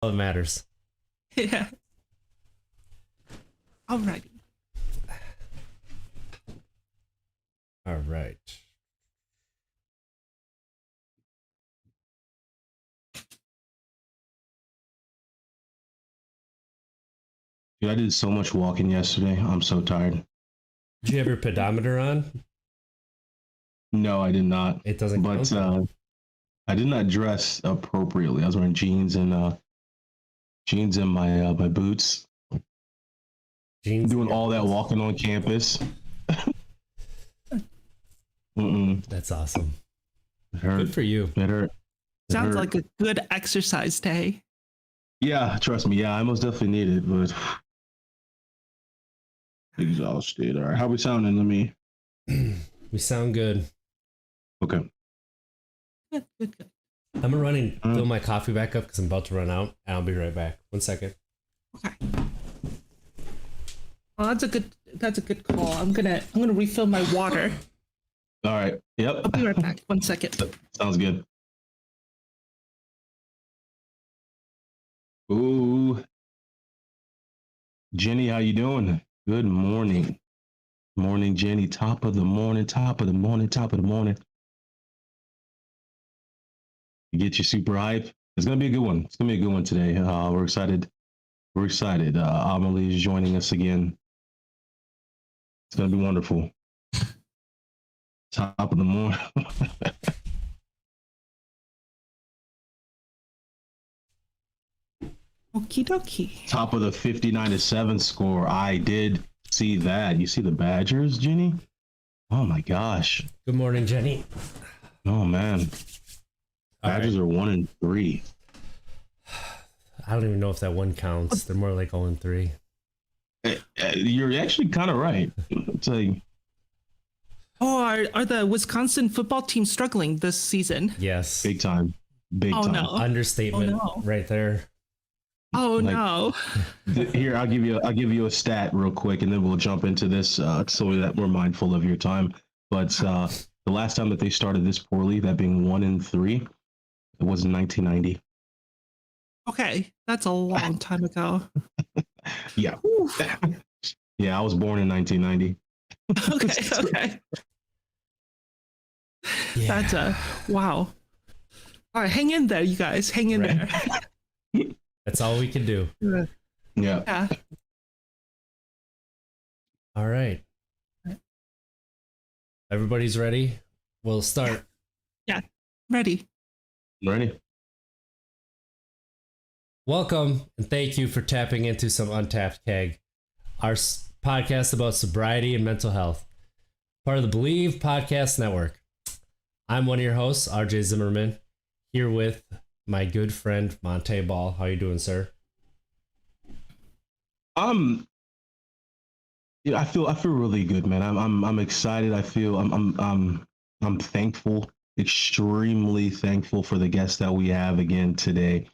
All that matters. Yeah. Alrighty. All right. Dude, I did so much walking yesterday. I'm so tired. Did you have your pedometer on? No, I did not. It doesn't But count. I did not dress appropriately. I was wearing jeans and my boots. Jeans. Doing all that walking on campus. That's awesome. It hurt. Good for you. It hurt. It Sounds hurt. like a good exercise day. Yeah, trust me. Yeah, I most definitely need it, but exhausted. All right, how we sounding? Let me. We sound good. Okay. Good, good, good. I'm gonna fill my coffee back up because I'm about to run out, and I'll be right back. 1 second. Okay. Well, that's a good call. I'm gonna refill my water. All right. Yep. I'll be right back. 1 second. Sounds good. Ooh. Jenny, how you doing? Good morning. Morning, Jenny. Top of the morning, top of the morning, top of the morning. You get you super hype. It's gonna be a good one. It's gonna be a good one today. We're excited. We're excited. Amelie is joining us again. It's gonna be wonderful. Top of the morning. Okie dokie. Top of the 59-7 score. I did see that. You see the Badgers, Jenny? Oh my gosh. Good morning, Jenny. Oh man. All Badgers right. are 1-3. I don't even know if that one counts. They're more like 0-3. You're actually kind of right. It's like, Oh, are the Wisconsin football team struggling this season? Yes. big time. Big Oh time. no. Understatement Oh, no. right there. Oh Like- no. Here, I'll give you a stat real quick, and then we'll jump into this so that we're mindful of your time. But the last time that they started this poorly, that being 1-3, it was in 1990. Okay, that's a long time ago. Yeah. Whew. Yeah, I was born in 1990. Okay, okay. Yeah. That's wow. All right, hang in there, you guys. Hang in Right. there. That's all we can do. Yeah. Yeah. All right. Everybody's ready? We'll start. Ready. Ready? Welcome and thank you for tapping into some Untapped Keg, our podcast about sobriety and mental health, part of the Believe Podcast Network. I'm one of your hosts, RJ Zimmerman, here with my good friend Monte Ball. How you doing, sir? Yeah, I feel really good, man. I'm excited. I'm thankful, extremely thankful for the guests that we have again today.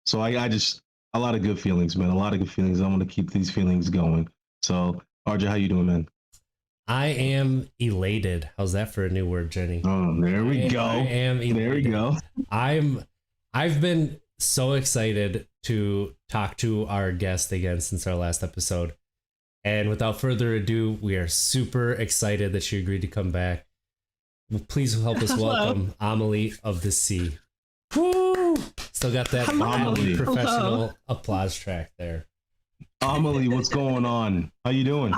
So I just a lot of good feelings, man. A lot of good feelings. I want to keep these feelings going. So, RJ, how you doing, man? I am elated. How's that for a new word, Jenny? Oh, there we go. I am elated. There we go. I've been so excited to talk to our guest again since our last episode. And without further ado, we are super excited that she agreed to come back. Please help us Hello. welcome Amelie of the Sea. Woo! Still got that Hello. Amelie professional Hello. applause track there. Amelie, what's going on? How you doing?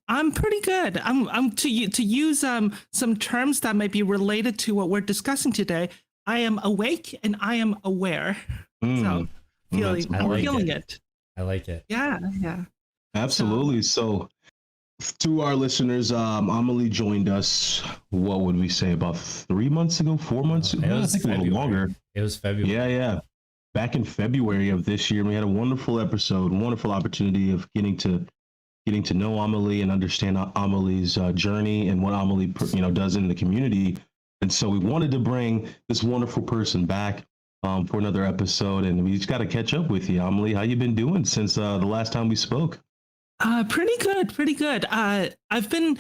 I'm pretty good. I'm to use some terms that might be related to what we're discussing today. I am awake and I am aware. So feeling I I'm like feeling it. it. I like it. Yeah, yeah. Absolutely. So, to our listeners, Amelie joined us. What would we say about 3 months ago? 4 months ago? It I was think a little February. longer. It was February. Yeah. Back in February of this year, we had a wonderful episode, wonderful opportunity of getting to know Amelie and understand Amelie's journey and what Amelie does in the community. And so we wanted to bring this wonderful person back for another episode, and we just got to catch up with you, Amelie. How you been doing since the last time we spoke? Pretty good. I've been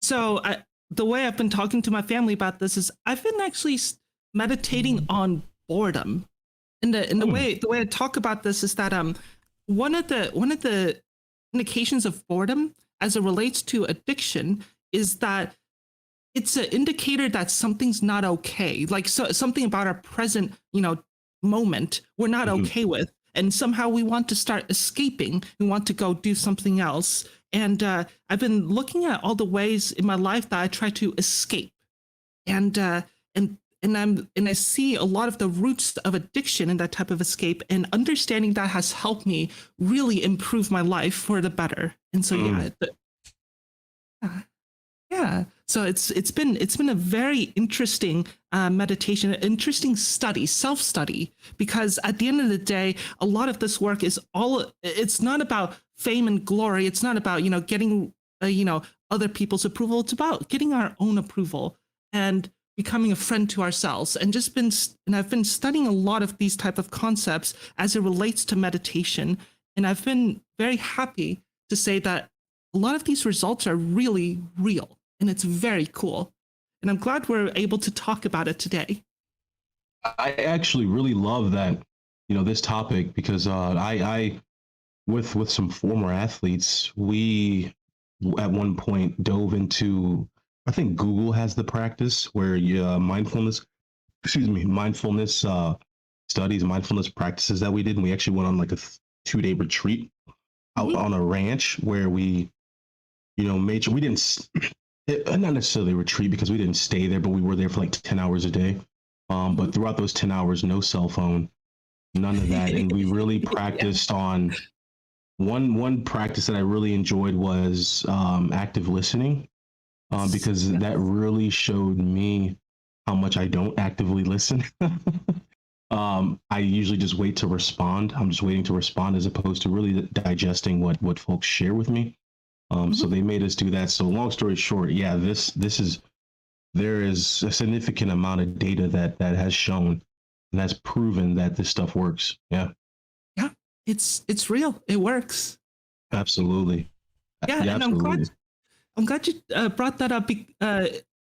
the way I've been talking to my family about this is I've been actually meditating on boredom. And the way I talk about this is that one of the indications of boredom as it relates to addiction is that it's an indicator that something's not okay. Like something about our present, moment we're not okay with. And somehow we want to start escaping. We want to go do something else. And I've been looking at all the ways in my life that I try to escape. And I see a lot of the roots of addiction in that type of escape, and understanding that has helped me really improve my life for the better. And so yeah. So it's been a very interesting meditation, interesting study, self-study, because at the end of the day, a lot of this work it's not about fame and glory. It's not about, getting, other people's approval. It's about getting our own approval and becoming a friend to ourselves. And I've been studying a lot of these type of concepts as it relates to meditation. And I've been very happy to say that a lot of these results are really real. And it's very cool. And I'm glad we're able to talk about it today. I actually really love that, this topic, because I with some former athletes, we at one point dove into, I think Google has the practice where mindfulness studies, mindfulness practices that we did. And we actually went on like a 2-day retreat out on a ranch where we, made sure we didn't, not necessarily retreat because we didn't stay there, but we were there for like 10 hours a day. But throughout those 10 hours, no cell phone, none of that. And we really practiced on one practice that I really enjoyed was active listening, because that really showed me how much I don't actively listen. I usually just wait to respond. I'm just waiting to respond as opposed to really digesting what folks share with me. So they made us do that. So long story short, yeah, there is a significant amount of data that has shown and has proven that this stuff works. Yeah. Yeah, it's real. It works. Absolutely. Yeah, and absolutely. I'm glad you brought that up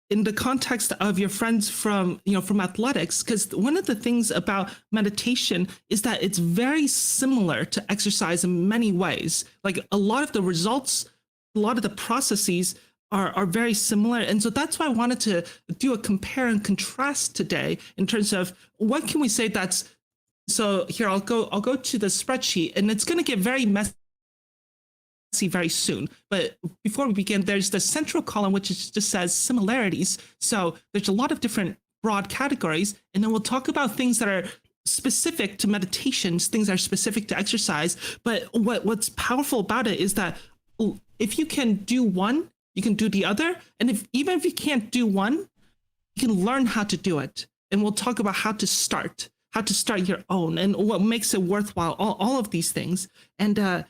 in the context of your friends from athletics, because one of the things about meditation is that it's very similar to exercise in many ways. Like a lot of the results, a lot of the processes are very similar. And so that's why I wanted to do a compare and contrast today in terms of what can we say that's, so here I'll go to the spreadsheet, and it's going to get very messy very soon. But before we begin, there's the central column, which just says similarities. So there's a lot of different broad categories. And then we'll talk about things that are specific to meditations, things that are specific to exercise. But what's powerful about it is that if you can do one, you can do the other. And even if you can't do one, you can learn how to do it. And we'll talk about how to start your own and what makes it worthwhile, all of these things. And the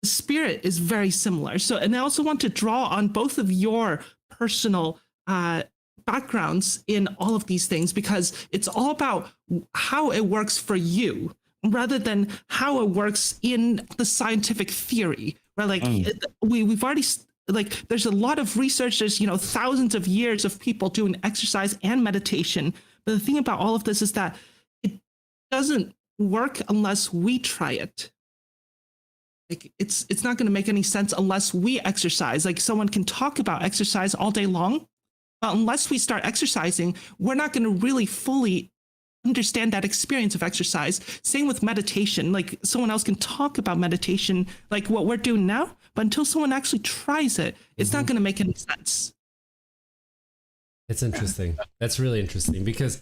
spirit is very similar. So, and I also want to draw on both of your personal backgrounds in all of these things, because it's all about how it works for you rather than how it works in the scientific theory, right? Like we've already, like, there's a lot of research, there's, thousands of years of people doing exercise and meditation. But the thing about all of this is that it doesn't work unless we try it. Like it's not going to make any sense unless we exercise. Like someone can talk about exercise all day long, but unless we start exercising, we're not going to really fully understand that experience of exercise. Same with meditation. Like someone else can talk about meditation, like what we're doing now, but until someone actually tries it, it's not going to make any sense. It's interesting. That's really interesting, because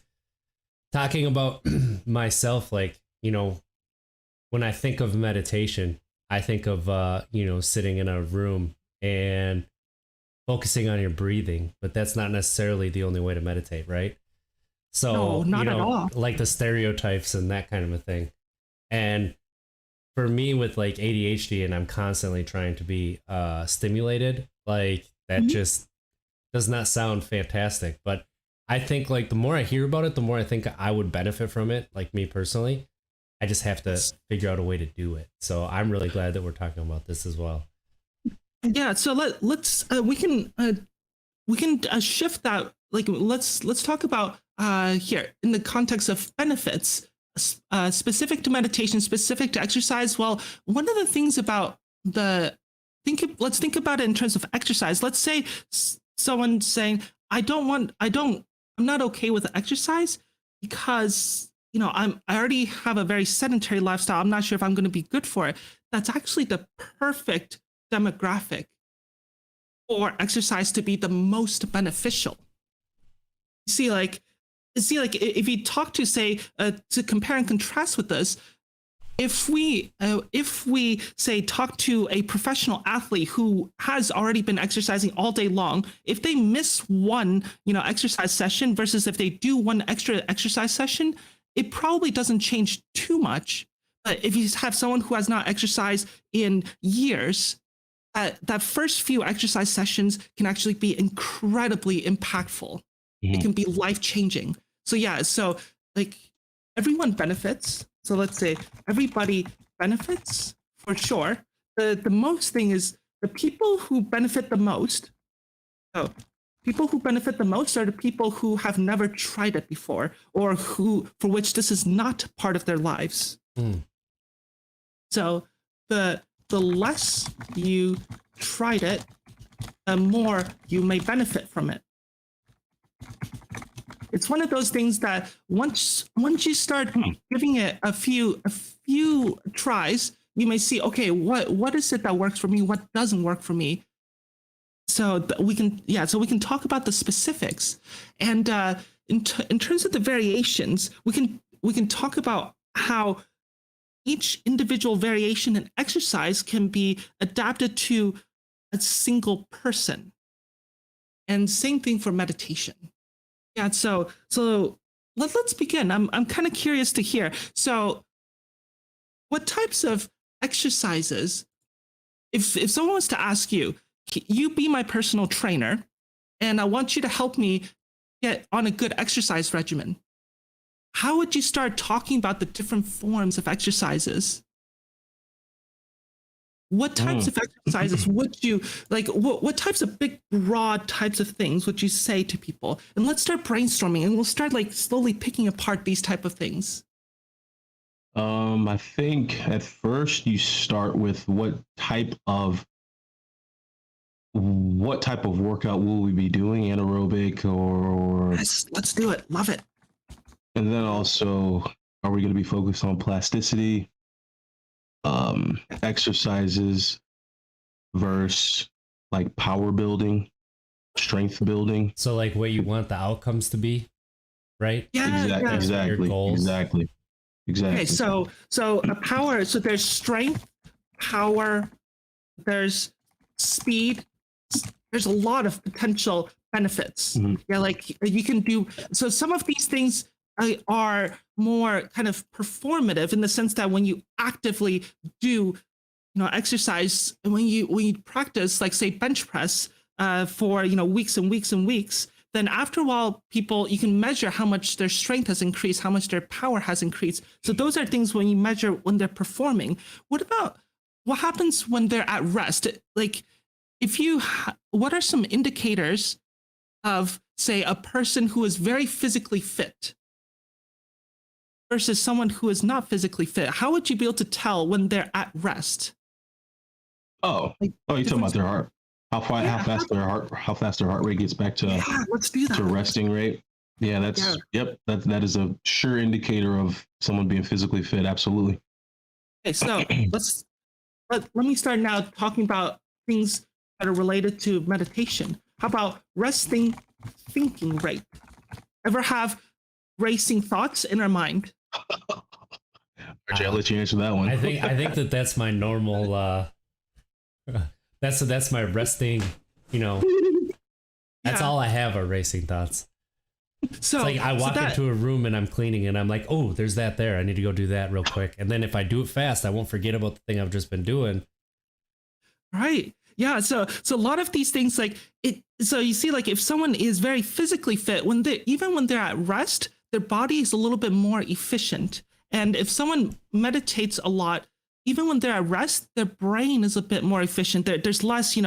talking about myself, like, when I think of meditation, I think of, sitting in a room and focusing on your breathing, but that's not necessarily the only way to meditate, right? So, no, not at all. Like the stereotypes and that kind of a thing. And for me with like ADHD, and I'm constantly trying to be stimulated, like that just does not sound fantastic. But I think like the more I hear about it, the more I think I would benefit from it, like me personally. I just have to figure out a way to do it. So I'm really glad that we're talking about this as well. Yeah. So let's we can shift that. Like let's talk about here in the context of benefits specific to meditation, specific to exercise. Well, one of the things about let's think about it in terms of exercise. Let's say someone saying, I'm not okay with exercise because, I already have a very sedentary lifestyle. I'm not sure if I'm going to be good for it. That's actually the perfect demographic for exercise to be the most beneficial. See, if you talk to, say, to compare and contrast with this, if we say talk to a professional athlete who has already been exercising all day long, if they miss one, exercise session versus if they do one extra exercise session, it probably doesn't change too much. But if you have someone who has not exercised in years, that first few exercise sessions can actually be incredibly impactful. It can be life-changing. So like everyone benefits. So let's say everybody benefits for sure. The most thing is the people who benefit the most. So people who benefit the most are the people who have never tried it before, or for which this is not part of their lives. So the less you tried it, the more you may benefit from it. It's one of those things that once you start giving it a few tries, you may see, okay, what is it that works for me? What doesn't work for me? So we can talk about the specifics, and in terms of the variations, we can talk about how each individual variation in exercise can be adapted to a single person, and same thing for meditation. Yeah, so let's begin. I'm kind of curious to hear. So, what types of exercises? If someone was to ask you, you be my personal trainer, and I want you to help me get on a good exercise regimen, how would you start talking about the different forms of exercises? What types of exercises would you like? What types of big, broad types of things would you say to people? And let's start brainstorming, and we'll start like slowly picking apart these type of things. I think at first you start with what type of workout will we be doing, anaerobic or? Yes, let's do it. Love it. And then also, are we going to be focused on plasticity? Exercises versus like power building, strength building. So like what you want the outcomes to be, right? Yeah, Exactly. Okay, so a power. So there's strength, power, there's speed. There's a lot of potential benefits. Yeah, like you can do. So some of these things are more kind of performative in the sense that when you actively do, exercise, and when you practice, like say bench press for weeks and weeks and weeks, then after a while, you can measure how much their strength has increased, how much their power has increased. So those are things when you measure when they're performing. What happens when they're at rest? Like, what are some indicators of, say, a person who is very physically fit versus someone who is not physically fit? How would you be able to tell when they're at rest? You're talking about their heart. How fast their heart rate gets back to let's do that. To resting rate. Yeah, that is a sure indicator of someone being physically fit. Absolutely. Okay, so let me start now talking about things that are related to meditation. How about resting thinking rate? Ever have racing thoughts in our mind? I'll let you answer that one. I think that's my normal. That's my resting. That's all I have are racing thoughts. So it's like I walk into a room and I'm cleaning and I'm like, oh, there's that there. I need to go do that real quick. And then if I do it fast, I won't forget about the thing I've just been doing. Right. Yeah. So a lot of these things, like it. So you see, like if someone is very physically fit, even when they're at rest, their body is a little bit more efficient. And if someone meditates a lot, even when they're at rest, their brain is a bit more efficient. There's less,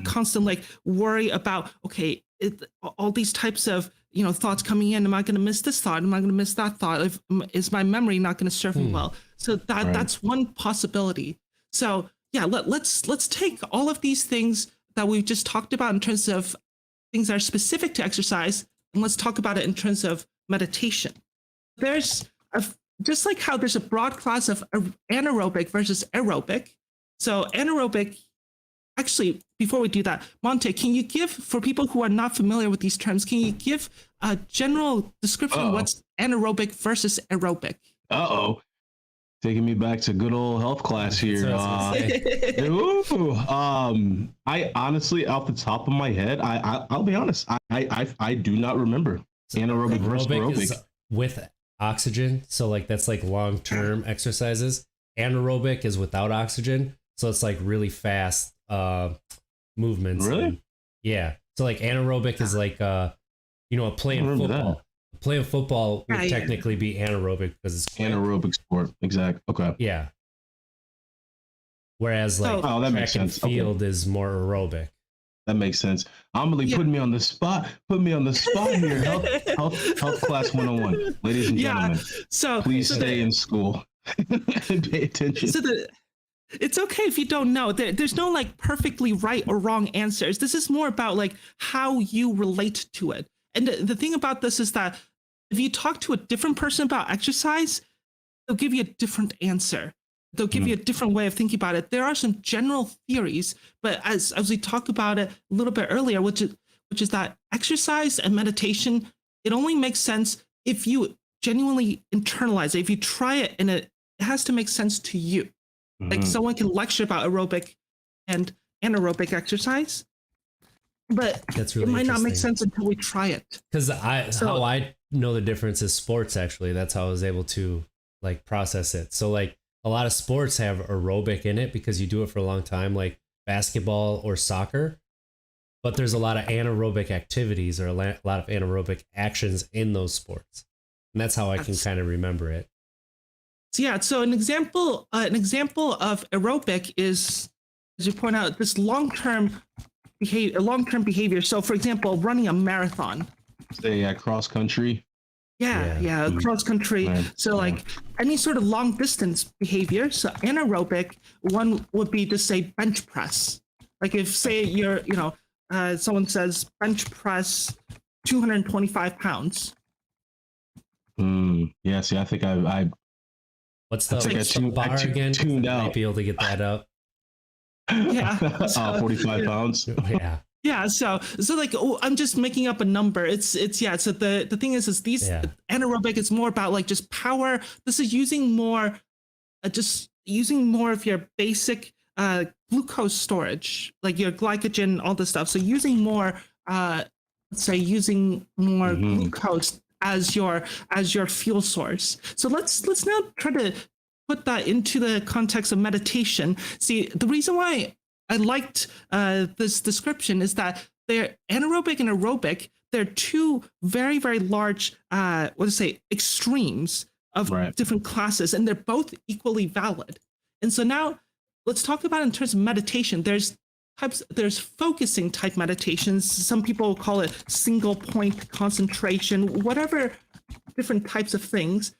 constant like worry about, okay, all these types of, thoughts coming in. Am I going to miss this thought? Am I going to miss that thought? Is my memory not going to serve me well? So that's one possibility. So yeah, let's take all of these things that we've just talked about in terms of things that are specific to exercise, and let's talk about it in terms of meditation. There's just like how there's a broad class of anaerobic versus aerobic. So anaerobic, actually, before we do that, Monte, can you give, for people who are not familiar with these terms, can you give a general description of what's anaerobic versus aerobic? Taking me back to good old health class here. I honestly, off the top of my head, I'll be honest, I do not remember anaerobic versus aerobic. Is with oxygen, so like that's like long-term exercises. Anaerobic is without oxygen, so it's like really fast movements. Really? Yeah. So like anaerobic is like playing football. That. Playing football would technically be anaerobic because it's anaerobic sport. Exactly. Okay. Yeah. Whereas like that makes track and sense. field is more aerobic. That makes sense. Amelie, put me on the spot. Put me on the spot here. Health class 101. Ladies and gentlemen, please stay in school and pay attention. It's okay if you don't know. There's no like perfectly right or wrong answers. This is more about like how you relate to it. And the thing about this is that if you talk to a different person about exercise, they'll give you a different answer. They'll give you a different way of thinking about it. There are some general theories, but as we talked about it a little bit earlier, which is that exercise and meditation, it only makes sense if you genuinely internalize it. If you try it, and it has to make sense to you. Like someone can lecture about aerobic and anaerobic exercise, but that's really it might not make sense until we try it. Because how I know the difference is sports, actually. That's how I was able to like process it. So like a lot of sports have aerobic in it because you do it for a long time, like basketball or soccer. But there's a lot of anaerobic activities or a lot of anaerobic actions in those sports. And that's how I can kind of remember it. So yeah, so an example of aerobic is, as you point out, this long-term behavior. So for example, running a marathon. Say cross country. Yeah, cross country. So like any sort of long distance behavior. So anaerobic one would be to say bench press. Like if say someone says bench press 225 pounds. Yeah, see, I think I what's the bar again? Tuned out. Might be able to get that up. Yeah. 45 pounds. Yeah. Yeah. So like, I'm just making up a number. It's. So the thing is these anaerobic is more about like just power. This is using more of your basic glucose storage, like your glycogen, all this stuff. So using more, glucose as your fuel source. So let's now try to put that into the context of meditation. See, the reason why I liked this description is that they're anaerobic and aerobic. They're two very, very large, extremes of different classes, and they're both equally valid. And so now let's talk about in terms of meditation. There's focusing type meditations. Some people call it single point concentration, whatever different types of things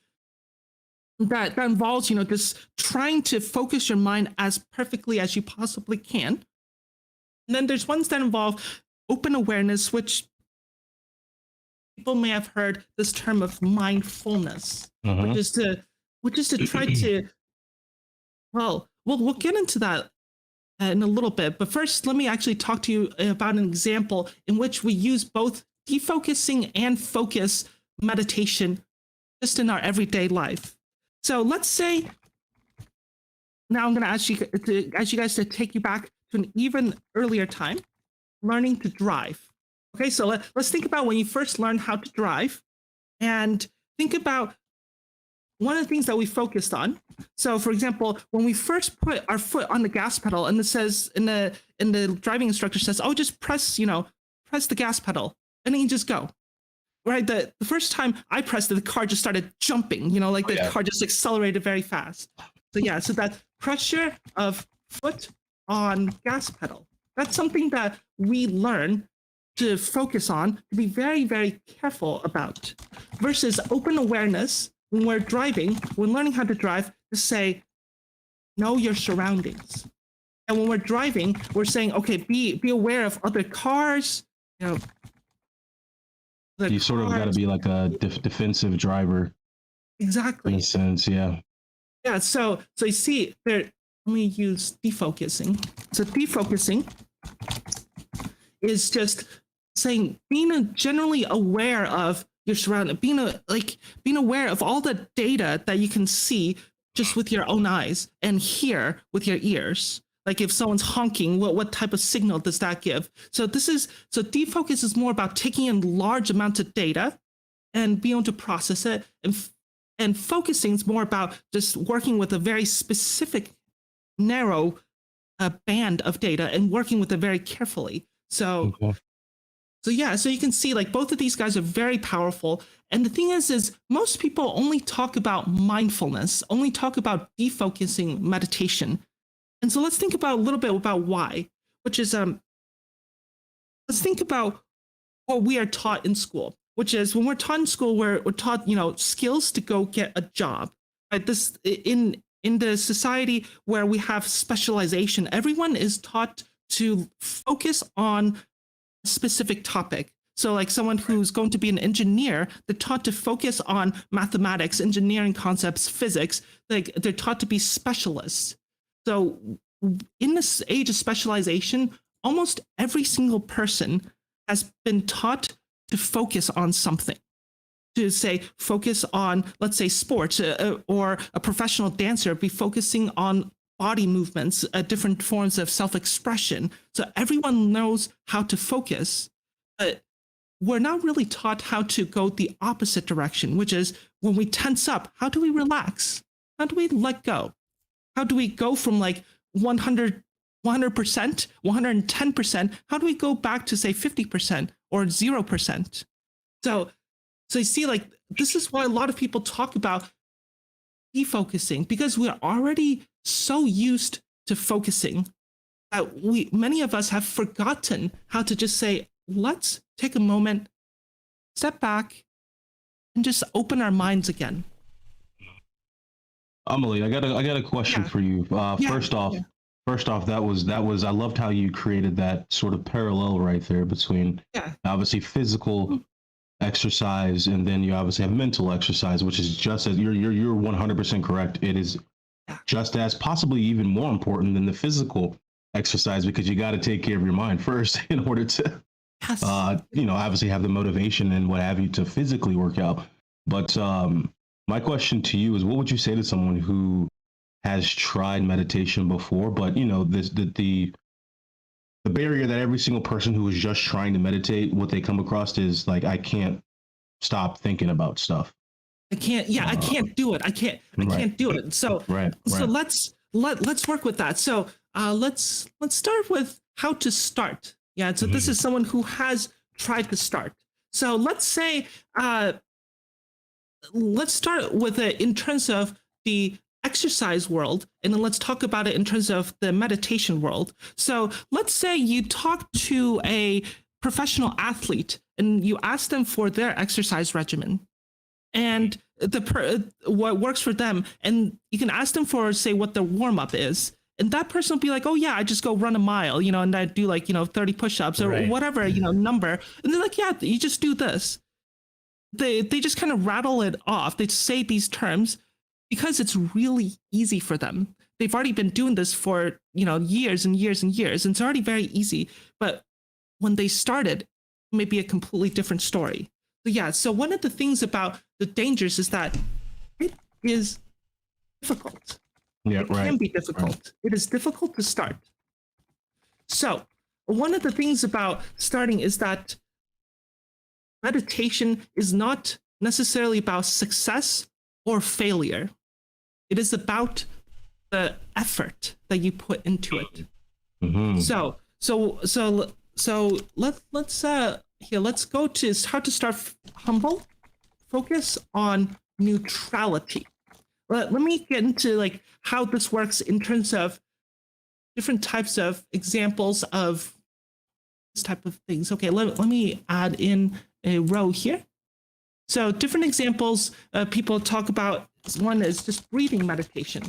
that involves, just trying to focus your mind as perfectly as you possibly can. And then there's ones that involve open awareness, which people may have heard this term of mindfulness, which is to try to, well, we'll get into that in a little bit. But first, let me actually talk to you about an example in which we use both defocusing and focus meditation just in our everyday life. So let's say, now I'm going to ask you guys to take you back to an even earlier time, learning to drive. Okay, so let's think about when you first learned how to drive, and think about one of the things that we focused on. So for example, when we first put our foot on the gas pedal, and it says in the driving instructor says, oh, just press the gas pedal, and then you just go. Right, the first time I pressed it, the car just started jumping, the car just accelerated very fast. So that pressure of foot on gas pedal, that's something that we learn to focus on, to be very, very careful about, versus open awareness when we're driving, when learning how to drive, to say, know your surroundings. And when we're driving, we're saying, okay, be aware of other cars, you know. You sort of got to be like a defensive driver. Exactly. In a sense, yeah. Yeah, so you see, there. Let me use defocusing. So defocusing is just saying being generally aware of your surrounding, being aware of all the data that you can see just with your own eyes and hear with your ears. Like if someone's honking, what type of signal does that give? So defocus is more about taking in large amounts of data and being able to process it, and focusing is more about just working with a very specific, narrow band of data and working with it very carefully. So, Okay. so yeah, so you can see like both of these guys are very powerful. And the thing is most people only talk about mindfulness, only talk about defocusing meditation. And so let's think about a little bit about why, which is let's think about what we are taught in school, which is when we're taught in school, we're taught, skills to go get a job. Right? This in the society where we have specialization, everyone is taught to focus on a specific topic. So like someone who's going to be an engineer, they're taught to focus on mathematics, engineering concepts, physics. Like they're taught to be specialists. So in this age of specialization, almost every single person has been taught to focus on something. To say, focus on, let's say, sports, or a professional dancer be focusing on body movements, different forms of self-expression. So everyone knows how to focus, but we're not really taught how to go the opposite direction, which is when we tense up, how do we relax? How do we let go? How do we go from like 100%, 110%? How do we go back to say 50% or 0%? So you see, like, this is why a lot of people talk about defocusing, because we're already so used to focusing that many of us have forgotten how to just say, let's take a moment, step back, and just open our minds again. Amelie, I got a question for you. First off, that was I loved how you created that sort of parallel right there between obviously physical exercise, and then you obviously have mental exercise, which is just as you're 100% correct. It is just as, possibly even more important than the physical exercise, because you got to take care of your mind first in order to obviously have the motivation and what have you to physically work out. But my question to you is, what would you say to someone who has tried meditation before, but the barrier that every single person who is just trying to meditate, what they come across is like, I can't stop thinking about stuff. I can't do it. I can't do it. So let's work with that. So let's start with how to start. Yeah. So this is someone who has tried to start. So let's say let's start with it in terms of the exercise world, and then let's talk about it in terms of the meditation world. So let's say you talk to a professional athlete and you ask them for their exercise regimen and what works for them, and you can ask them for, say, what their warm-up is, and that person will be like, oh yeah, I just go run a mile, and I do like 30 push-ups or whatever number, and they're like, yeah, you just do this. They just kind of rattle it off. They say these terms because it's really easy for them. They've already been doing this for years and years and years, and it's already very easy. But when they started, it may be a completely different story. So one of the things about the dangers is that it is difficult. It can be difficult. It is difficult to start. So one of the things about starting is that meditation is not necessarily about success or failure. It is about the effort that you put into it. So let's go to how to start humble. Focus on neutrality. Let me get into like how this works in terms of different types of examples of this type of things. Okay, let me add in a row here. So different examples people talk about. One is just breathing meditation.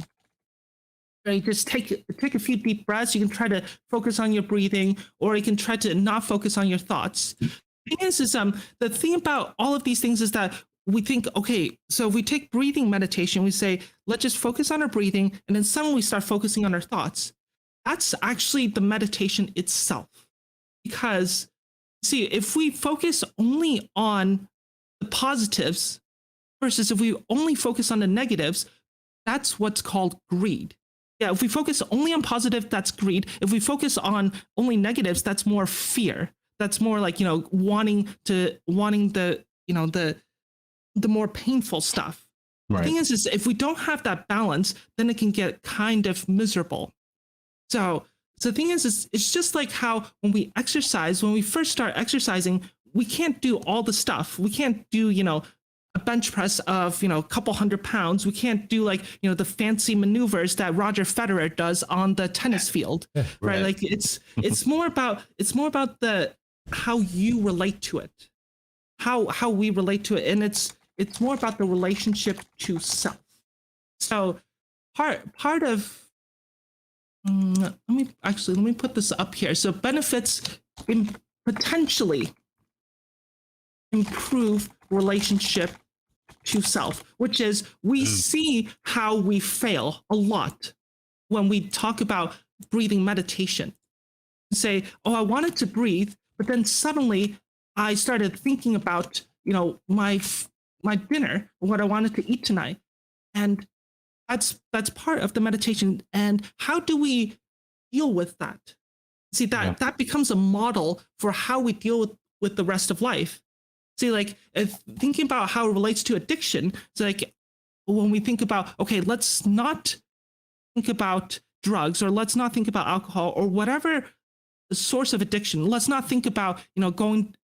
You just take a few deep breaths. You can try to focus on your breathing, or you can try to not focus on your thoughts. The thing is the thing about all of these things is that we think, okay, so if we take breathing meditation, we say, let's just focus on our breathing, and then suddenly we start focusing on our thoughts. That's actually the meditation itself. Because, see, if we focus only on the positives versus if we only focus on the negatives, that's what's called greed. Yeah, if we focus only on positive, that's greed. If we focus on only negatives, that's more fear. That's more like, wanting the more painful stuff. Right. The thing is if we don't have that balance, then it can get kind of miserable. So the thing is it's just like how when we first start exercising, we can't do all the stuff. We can't do, a bench press of, a couple 100 pounds. We can't do the fancy maneuvers that Roger Federer does on the tennis field, right? Like it's more about the how you relate to it, how we relate to it, and it's more about the relationship to self. So part of let me put this up here. So benefits potentially improve relationship to self, which is we see how we fail a lot when we talk about breathing meditation. Say, oh, I wanted to breathe, but then suddenly I started thinking about, my dinner, what I wanted to eat tonight. And that's part of the meditation. And how do we deal with that? See, that becomes a model for how we deal with the rest of life. See, if thinking about how it relates to addiction, it's like when we think about, okay, let's not think about drugs, or let's not think about alcohol, or whatever the source of addiction. Let's not think about, going,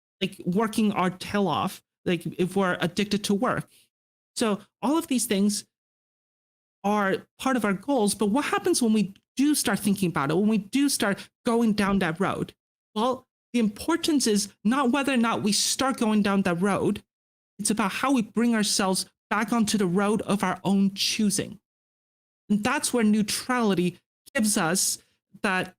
working our tail off, if we're addicted to work. So all of these things are part of our goals. But what happens when we do start thinking about it, when we do start going down that road? Well, the importance is not whether or not we start going down that road. It's about how we bring ourselves back onto the road of our own choosing. And that's where neutrality gives us that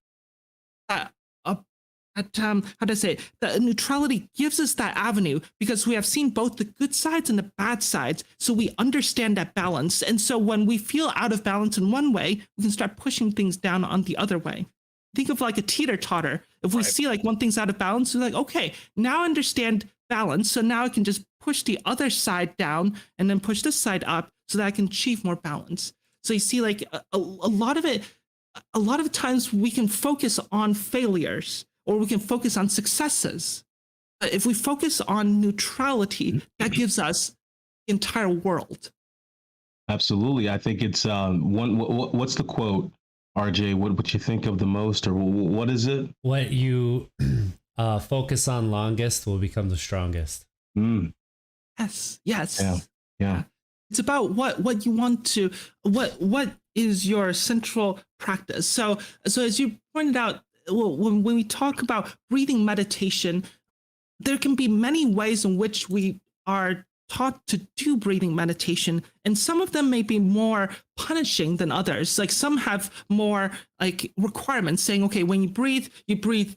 neutrality gives us that avenue, because we have seen both the good sides and the bad sides. So we understand that balance. And so when we feel out of balance in one way, we can start pushing things down on the other way. Think of like a teeter-totter. If we see one thing's out of balance, we're like, okay, now I understand balance. So now I can just push the other side down and then push this side up so that I can achieve more balance. So you see a lot of times we can focus on failures, or we can focus on successes. But if we focus on neutrality, that gives us the entire world. Absolutely. I think it's what's the quote? RJ, what you think of the most, or what is it? What you focus on longest will become the strongest. Yes. Yeah. It's about what you want to, what is your central practice. So as you pointed out, when we talk about breathing meditation, there can be many ways in which we are taught to do breathing meditation, and some of them may be more punishing than others. Like some have more requirements saying, okay, when you breathe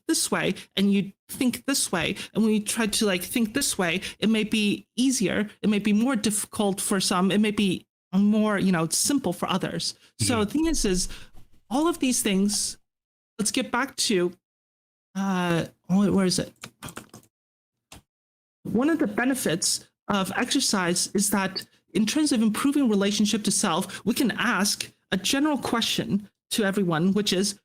this way and you think this way, and when you try to think this way, it may be easier, it may be more difficult for some, it may be more simple for others. So the thing is all of these things, let's get back to where is it? One of the benefits of exercise is that in terms of improving relationship to self, we can ask a general question to everyone, which is,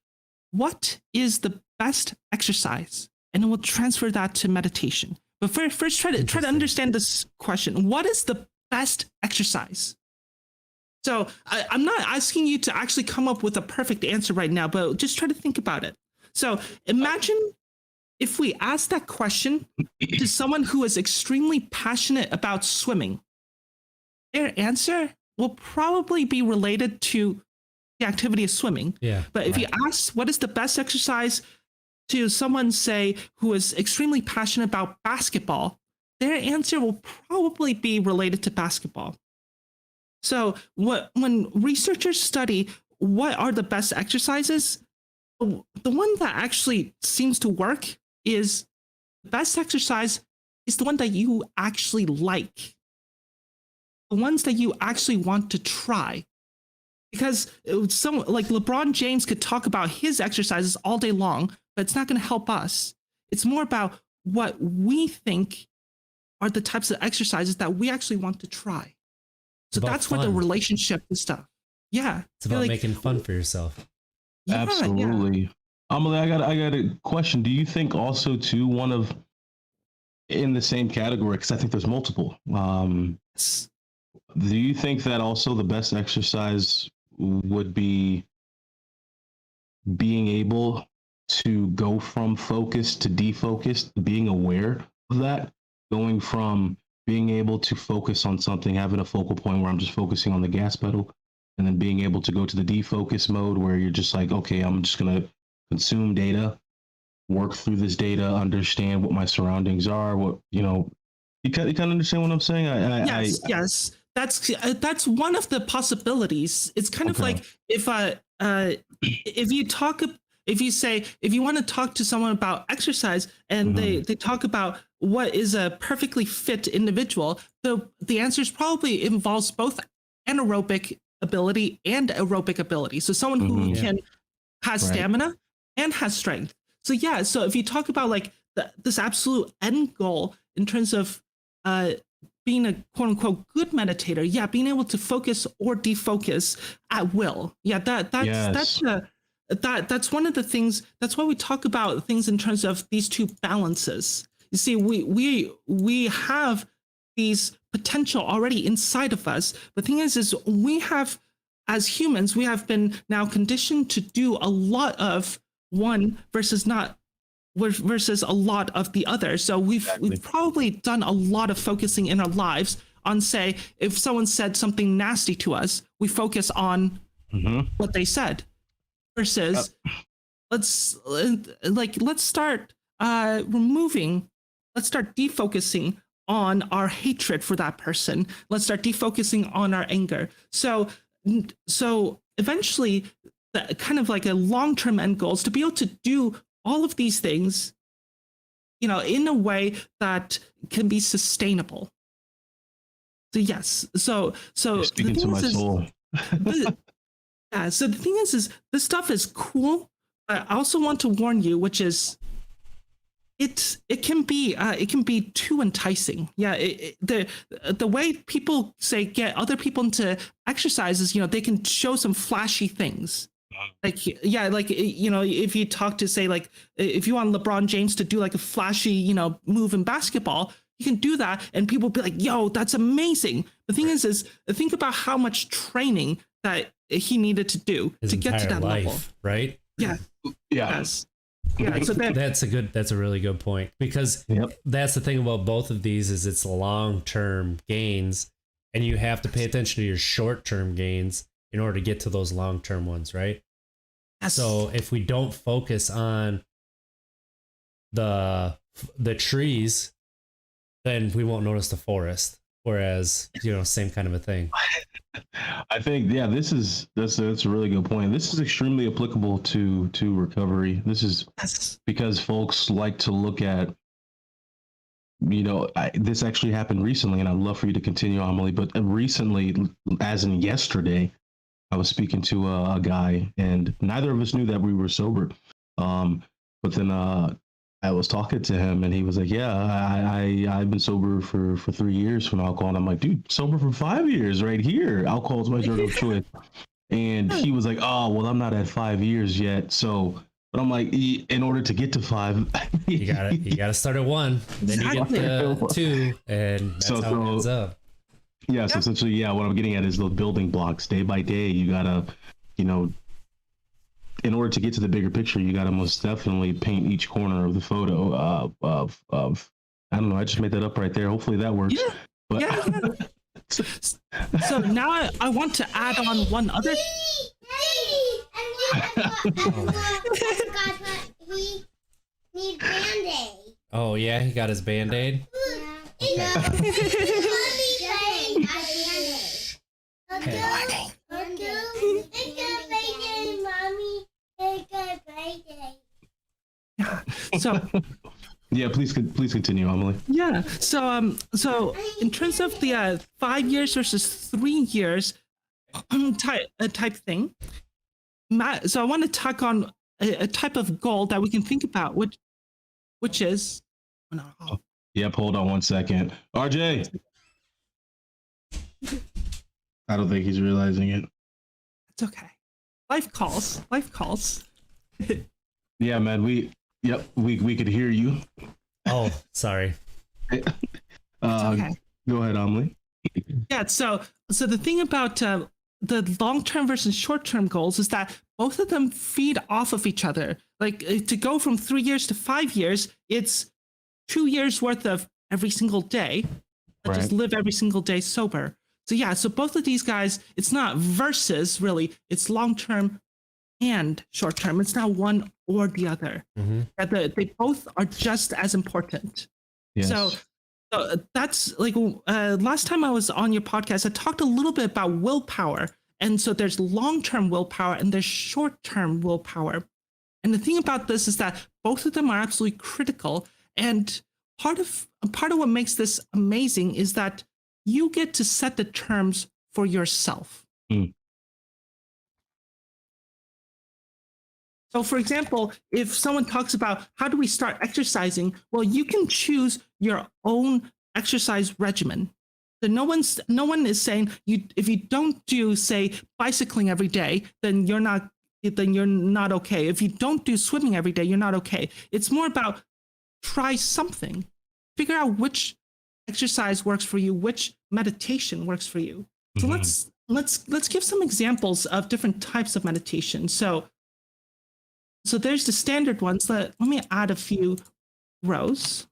what is the best exercise? And then we'll transfer that to meditation. But first try to understand this question. What is the best exercise? So I'm not asking you to actually come up with a perfect answer right now, but just try to think about it. So imagine if we ask that question to someone who is extremely passionate about swimming, their answer will probably be related to the activity of swimming. Yeah. But if you ask what is the best exercise, to someone, say, who is extremely passionate about basketball, their answer will probably be related to basketball. So when researchers study what are the best exercises, the one that actually seems to work is the best exercise is the one that you actually like, the ones that you actually want to try. Because some, like LeBron James could talk about his exercises all day long, but it's not going to help us. It's more about what we think are the types of exercises that we actually want to try. So that's where the relationship and stuff. Yeah. It's about making fun for yourself. Yeah, Absolutely. Yeah. Amelie, I got a question. Do you think also too, one of in the same category, because I think there's multiple. Do you think that also the best exercise would be being able to go from focus to defocus, being aware of that, going from being able to focus on something, having a focal point where I'm just focusing on the gas pedal, and then being able to go to the defocus mode where you're just like, okay, I'm just going to consume data, work through this data, understand what my surroundings are, what, you know, you kind of understand what I'm saying? Yes. That's one of the possibilities. It's kind of like if you want to talk to someone about exercise and they talk about what is a perfectly fit individual, the answer is probably involves both anaerobic ability and aerobic ability. So someone who has stamina and has strength. So yeah, so if you talk about like this absolute end goal in terms of being a quote unquote good meditator, yeah, being able to focus or defocus at will. Yeah, that's one of the things. That's why we talk about things in terms of these two balances. You see, we have these potential already inside of us. The thing is we have, as humans, we have been now conditioned to do a lot of one versus a lot of the other. So we've probably done a lot of focusing in our lives on, say, if someone said something nasty to us, we focus on what they said. Versus, let's start defocusing on our hatred for that person. Let's start defocusing on our anger. So eventually, kind of like a long-term end goal is to be able to do all of these things, you know, in a way that can be sustainable. So yes, so you're speaking to my soul. Yeah, so the thing is this stuff is cool, but I also want to warn you, which is it can be too enticing. Yeah, the way people say get other people into exercises, you know, they can show some flashy things. Like, yeah, like, you know, if you talk to, say, like, if you want LeBron James to do like a flashy, you know, move in basketball, you can do that and people will be like, yo, that's amazing. The thing is think about how much training that he needed to do to get to that level, right? Yeah. Yes. Yeah, so that's a really good point, because that's the thing about both of these is it's long-term gains, and you have to pay attention to your short-term gains in order to get to those long-term ones, right? Yes. So if we don't focus on the trees, then we won't notice the forest. Whereas, you know, same kind of a thing. I think, yeah, that's a really good point. This is extremely applicable to recovery. This is because folks like to look at, you know, this actually happened recently, and I'd love for you to continue, Amelie, but recently, as in yesterday, I was speaking to a guy, and neither of us knew that we were sober. But then I was talking to him, and he was like, yeah, I've been sober for 3 years from alcohol. And I'm like, dude, sober for 5 years right here. Alcohol is my drug of choice. And he was like, oh, well, I'm not at 5 years yet. So, but I'm like, in order to get to 5, you gotta start at 1, then you get to 2, and that's how it ends up. Yeah, so essentially, yeah, what I'm getting at is the building blocks. Day by day, you gotta, you know, in order to get to the bigger picture, you gotta most definitely paint each corner of the photo of I don't know, I just made that up right there. Hopefully that works. Yeah. But, so now I want to add on one other. need Band-Aid. Oh yeah, he got his Band-Aid. Okay. No, Mommy saying my Band-Aid. It's a Band-Aid, Mommy. It's a Band-Aid. So Yeah, please continue, Amelie. yeah, so in terms of the 5 years versus 3 years type thing, so I want to talk on a type of goal that we can think about, which is. Oh, Yep, hold on 1 second. RJ. I don't think he's realizing it. it's okay. Life calls. Yeah, man, we could hear you. Oh, sorry. Okay. Go ahead, Amelie. Yeah. So the thing about the long-term versus short-term goals is that both of them feed off of each other. Like to go from 3 years to 5 years, it's 2 years worth of every single day. Just live every single day sober. So yeah. So both of these guys, it's not versus really. It's long-term and short-term. It's not one or the other. They both are just as important. Yes. So that's like last time I was on your podcast, I talked a little bit about willpower. And so there's long-term willpower and there's short-term willpower. And the thing about this is that both of them are absolutely critical. And part of what makes this amazing is that you get to set the terms for yourself. So for example, if someone talks about how do we start exercising, well, you can choose your own exercise regimen. So no one is saying if you don't do, say, bicycling every day, then you're not okay. If you don't do swimming every day, you're not okay. It's more about try something. Figure out which exercise works for you, which meditation works for you. So let's give some examples of different types of meditation. So there's the standard ones. Let me add a few rows.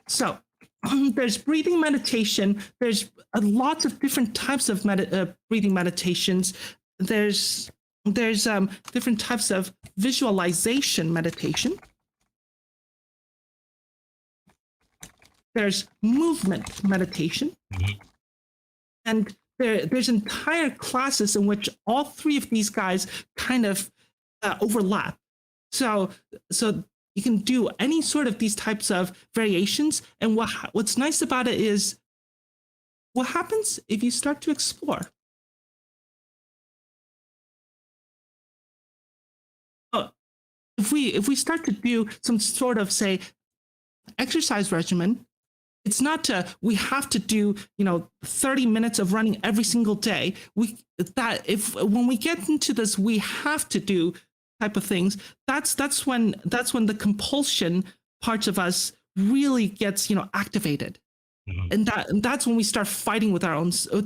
So there's breathing meditation. There's lots of different types of breathing meditations. There's different types of visualization meditation. There's movement meditation. And there's entire classes in which all three of these guys kind of overlap. So you can do any sort of these types of variations. And what's nice about it is what happens if you start to explore. If we start to do some sort of, say, exercise regimen, it's not we have to do 30 minutes of running every single day. When we get into this we have to do type of things, that's when the compulsion parts of us really gets activated. And that's when we start fighting with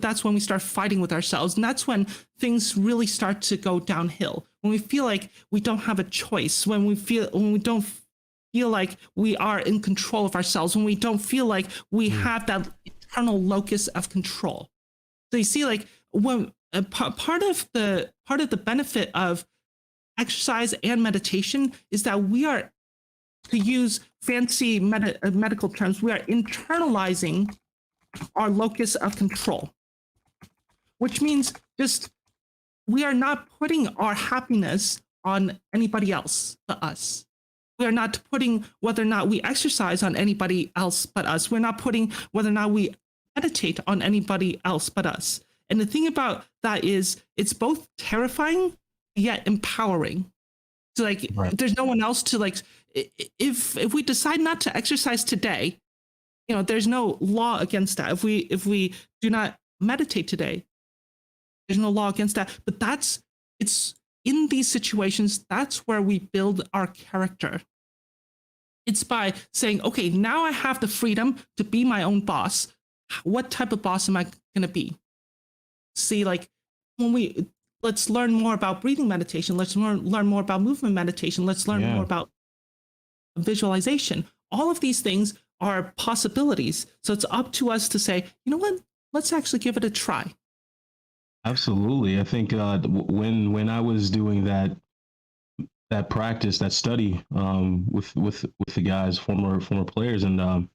that's when we start fighting with ourselves, and that's when things really start to go downhill. When we feel like we don't have a choice, when we don't feel like we are in control of ourselves, when we don't feel like we have that internal locus of control. So you see, like, when part of the benefit of exercise and meditation is that we are, to use fancy medical terms, we are internalizing our locus of control, which means just we are not putting our happiness on anybody else but us. We are not putting whether or not we exercise on anybody else but us. We're not putting whether or not we meditate on anybody else but us. And the thing about that is it's both terrifying yet empowering. So like, there's no one else to, like, if we decide not to exercise today, there's no law against that. If we do not meditate today, there's no law against that. But it's in these situations, that's where we build our character. It's by saying, okay, now I have the freedom to be my own boss. What type of boss am I going to be? See, like, let's learn more about breathing meditation. Let's learn more about movement meditation. Let's learn more about visualization. All of these things are possibilities. So it's up to us to say, you know what, let's actually give it a try. Absolutely. I think when I was doing that that practice, that study with the guys, former players, and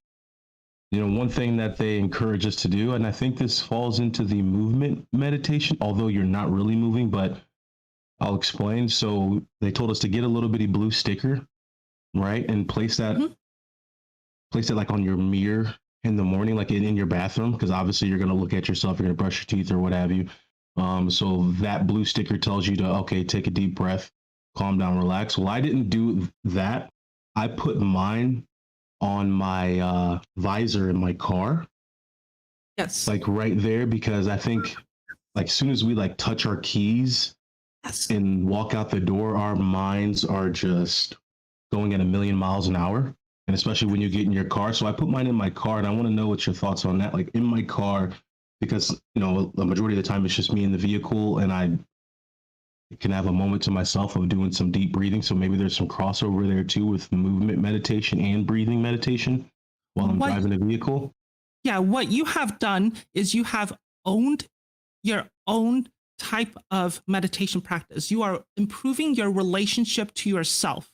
one thing that they encourage us to do, and I think this falls into the movement meditation, although you're not really moving, but I'll explain. So they told us to get a little bitty blue sticker, right, and place that like on your mirror in the morning, like in your bathroom, because obviously you're going to look at yourself, you're going to brush your teeth or what have you. So that blue sticker tells you to, okay, take a deep breath, calm down, relax. Well, I didn't do that. I put mine on my visor in my car. Yes. Like right there, because I think like as soon as we like touch our keys and walk out the door, our minds are just going at 1,000,000 miles an hour. And especially when you get in your car. So I put mine in my car, and I want to know what your thoughts on that. Like in my car, because the majority of the time it's just me in the vehicle, and I can have a moment to myself of doing some deep breathing. So maybe there's some crossover there too with movement meditation and breathing meditation while I'm driving the vehicle. Yeah, what you have done is you have owned your own type of meditation practice. You are improving your relationship to yourself.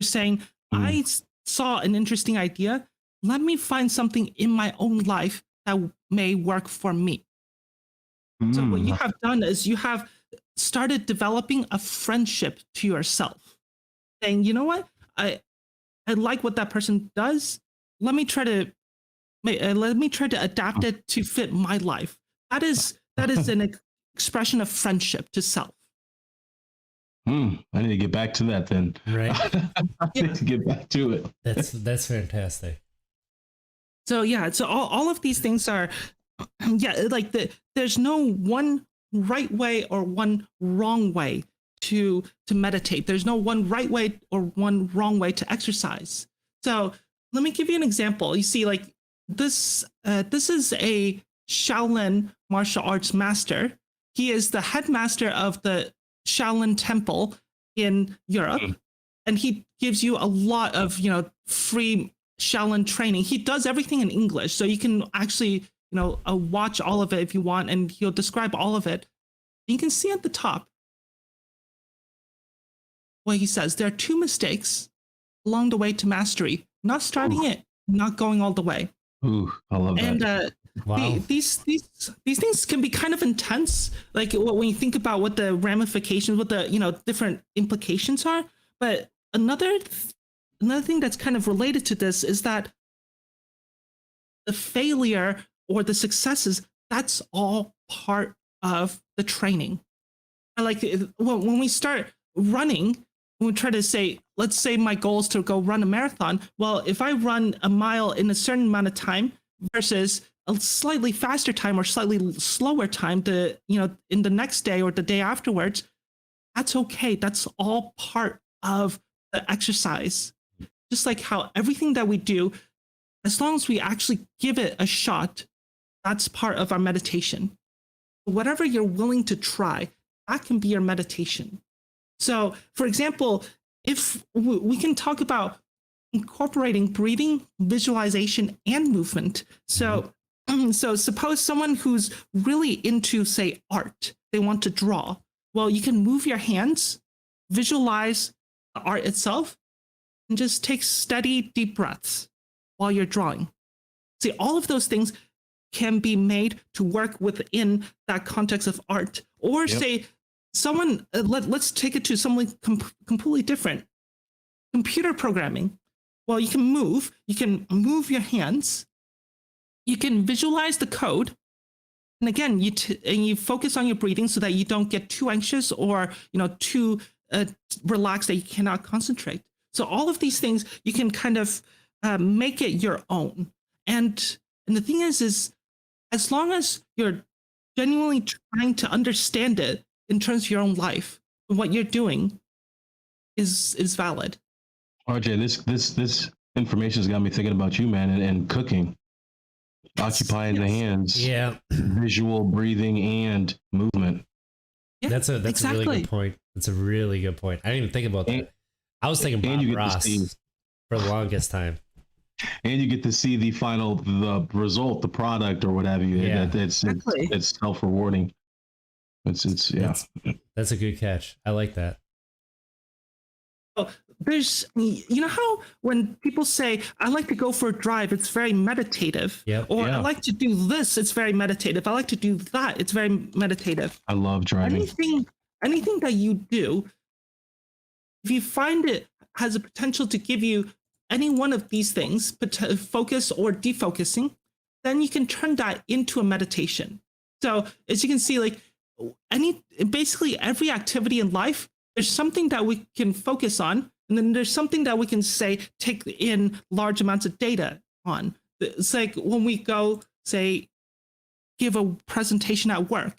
You're saying, I saw an interesting idea. Let me find something in my own life that may work for me. So what you have done is you have started developing a friendship to yourself, saying, you know what, I like what that person does. Let me try to adapt it to fit my life. That is an expression of friendship to self. I need to get back to that then. Right. I need to get back to it. That's fantastic. So yeah, so all of these things are, like there's no one right way or one wrong way to meditate. There's no one right way or one wrong way to exercise. So let me give you an example. You see, like this is a Shaolin martial arts master. He is the headmaster of the Shaolin Temple in Europe, and he gives you a lot of free Shaolin training. He does everything in English, so you can actually watch all of it if you want, and he'll describe all of it. You can see at the top what he says. There are 2 mistakes along the way to mastery: not starting it, not going all the way. Ooh, I love that. And Wow. these things can be kind of intense, like when you think about what the ramifications, what the different implications are. But another thing that's kind of related to this is that the failure or the successes, that's all part of the training. Like when we start running, when we try to say, let's say my goal is to go run a marathon. Well, if I run a mile in a certain amount of time versus a slightly faster time or slightly slower time in the next day or the day afterwards, that's okay. That's all part of the exercise. Just like how everything that we do, as long as we actually give it a shot, that's part of our meditation. Whatever you're willing to try, that can be your meditation. So, for example, if we can talk about incorporating breathing, visualization, and movement. So suppose someone who's really into, say, art, they want to draw. Well, you can move your hands, visualize the art itself, and just take steady, deep breaths while you're drawing. See, all of those things can be made to work within that context of art. Or say someone, let's take it to something completely different. Computer programming. Well, you can move your hands, you can visualize the code, and again, you focus on your breathing so that you don't get too anxious or too relaxed that you cannot concentrate. So all of these things you can kind of make it your own. And the thing is as long as you're genuinely trying to understand it in terms of your own life, what you're doing is valid. RJ, this information has got me thinking about you, man, and cooking, occupying the hands, visual, breathing, and movement. Yeah, that's a really good point. That's a really good point. I didn't even think about that. I was thinking Bob Ross for the longest time. And you get to see the result, the product, or what have you. Yeah, it's self-rewarding. It's That's a good catch. I like that. There's, you know how when people say, I like to go for a drive, it's very meditative. Yep. Or Yeah. I like to do this, it's very meditative. I like to do that, it's very meditative. I love driving. Anything that you do, if you find it has a potential to give you any one of these things, focus or defocusing, then you can turn that into a meditation. So as you can see, like basically every activity in life, there's something that we can focus on, and then there's something that we can say take in large amounts of data on. It's like when we go, say, give a presentation at work,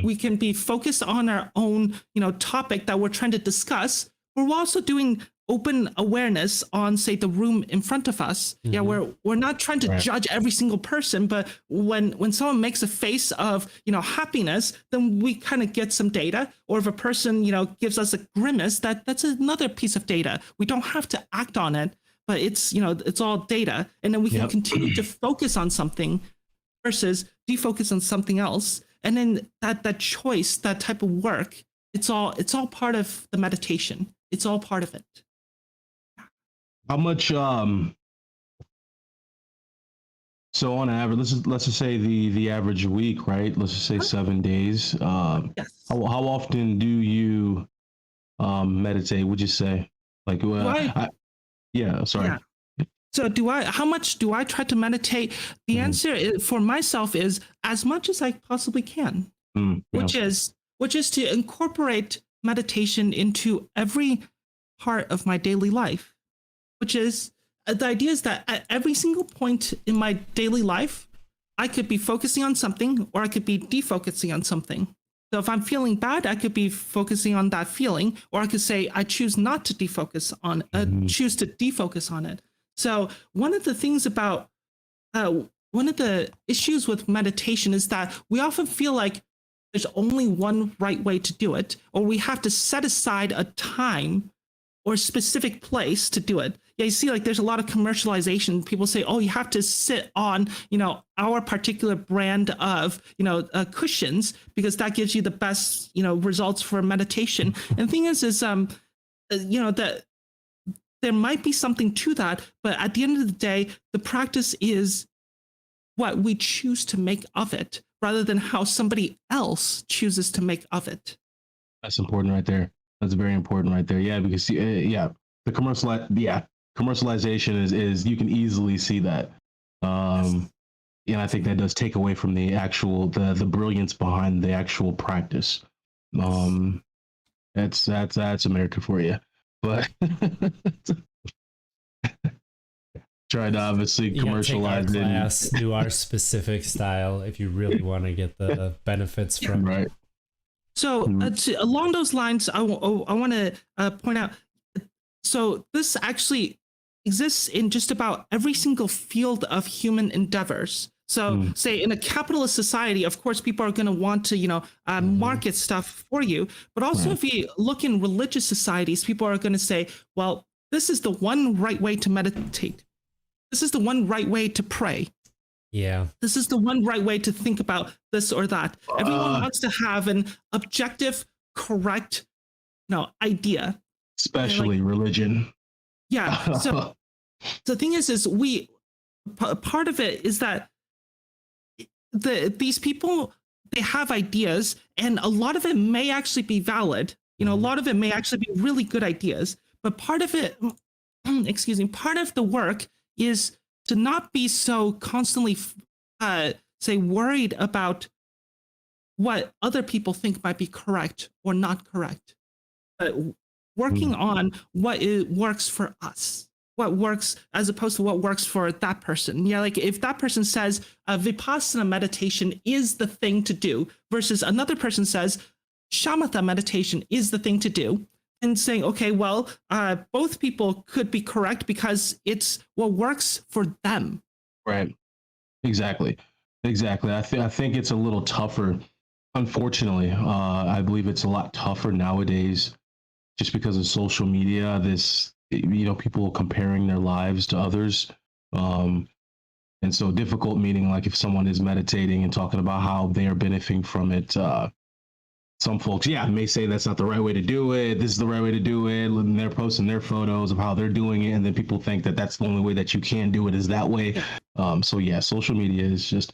we can be focused on our own, topic that we're trying to discuss. We're also doing open awareness on, say, the room in front of us. Yeah, we're not trying to judge every single person, but when someone makes a face of happiness, then we kind of get some data. Or if a person gives us a grimace, that's another piece of data. We don't have to act on it, but it's it's all data, and then we can continue to focus on something versus defocus on something else. And then that choice, that type of work, it's all part of the meditation. It's all part of it. How much so on average, let's just say the average week, right? Let's just say 7 days. Yes. How often do you meditate, would you say? Like sorry. Yeah. So how much do I try to meditate? The answer for myself is as much as I possibly can. Which is to incorporate meditation into every part of my daily life. Which is the idea is that at every single point in my daily life, I could be focusing on something or I could be defocusing on something. So if I'm feeling bad, I could be focusing on that feeling, or I could say I choose not to defocus on, choose to defocus on it. So one of the things about, one of the issues with meditation is that we often feel like there's only one right way to do it, or we have to set aside a time or a specific place to do it. Yeah, you see, like there's a lot of commercialization. People say, "Oh, you have to sit on, our particular brand of, cushions because that gives you the best, results for meditation." And the thing is, that there might be something to that, but at the end of the day, the practice is what we choose to make of it, rather than how somebody else chooses to make of it. That's important right there. That's very important right there. Yeah, because the commercialization is you can easily see that. And I think that does take away from the actual the brilliance behind the actual practice. That's America for you. But try to obviously commercialize it. Class, do our specific style if you really want to get the benefits from right. it. So along those lines, I want to point out, so this actually exists in just about every single field of human endeavors. So say in a capitalist society, of course, people are going to want to, market stuff for you. But also if you look in religious societies, people are going to say, well, this is the one right way to meditate. This is the one right way to pray. Yeah. This is the one right way to think about this or that. Everyone wants to have an objective, correct, idea. Especially religion. Yeah. So the thing is part of it is that these people, they have ideas, and a lot of it may actually be valid. A lot of it may actually be really good ideas, but part of it, part of the work is to not be so constantly, worried about what other people think might be correct or not correct, but working on what works for us, what works as opposed to what works for that person. Yeah, like if that person says Vipassana meditation is the thing to do versus another person says Shamatha meditation is the thing to do, and saying, okay, well, both people could be correct because it's what works for them. Right. Exactly. I think it's a little tougher. Unfortunately, I believe it's a lot tougher nowadays, just because of social media. People comparing their lives to others, and so difficult. Meaning, like if someone is meditating and talking about how they are benefiting from it, some folks, may say that's not the right way to do it. This is the right way to do it. And they're posting their photos of how they're doing it. And then people think that that's the only way that you can do it is that way. Social media is just,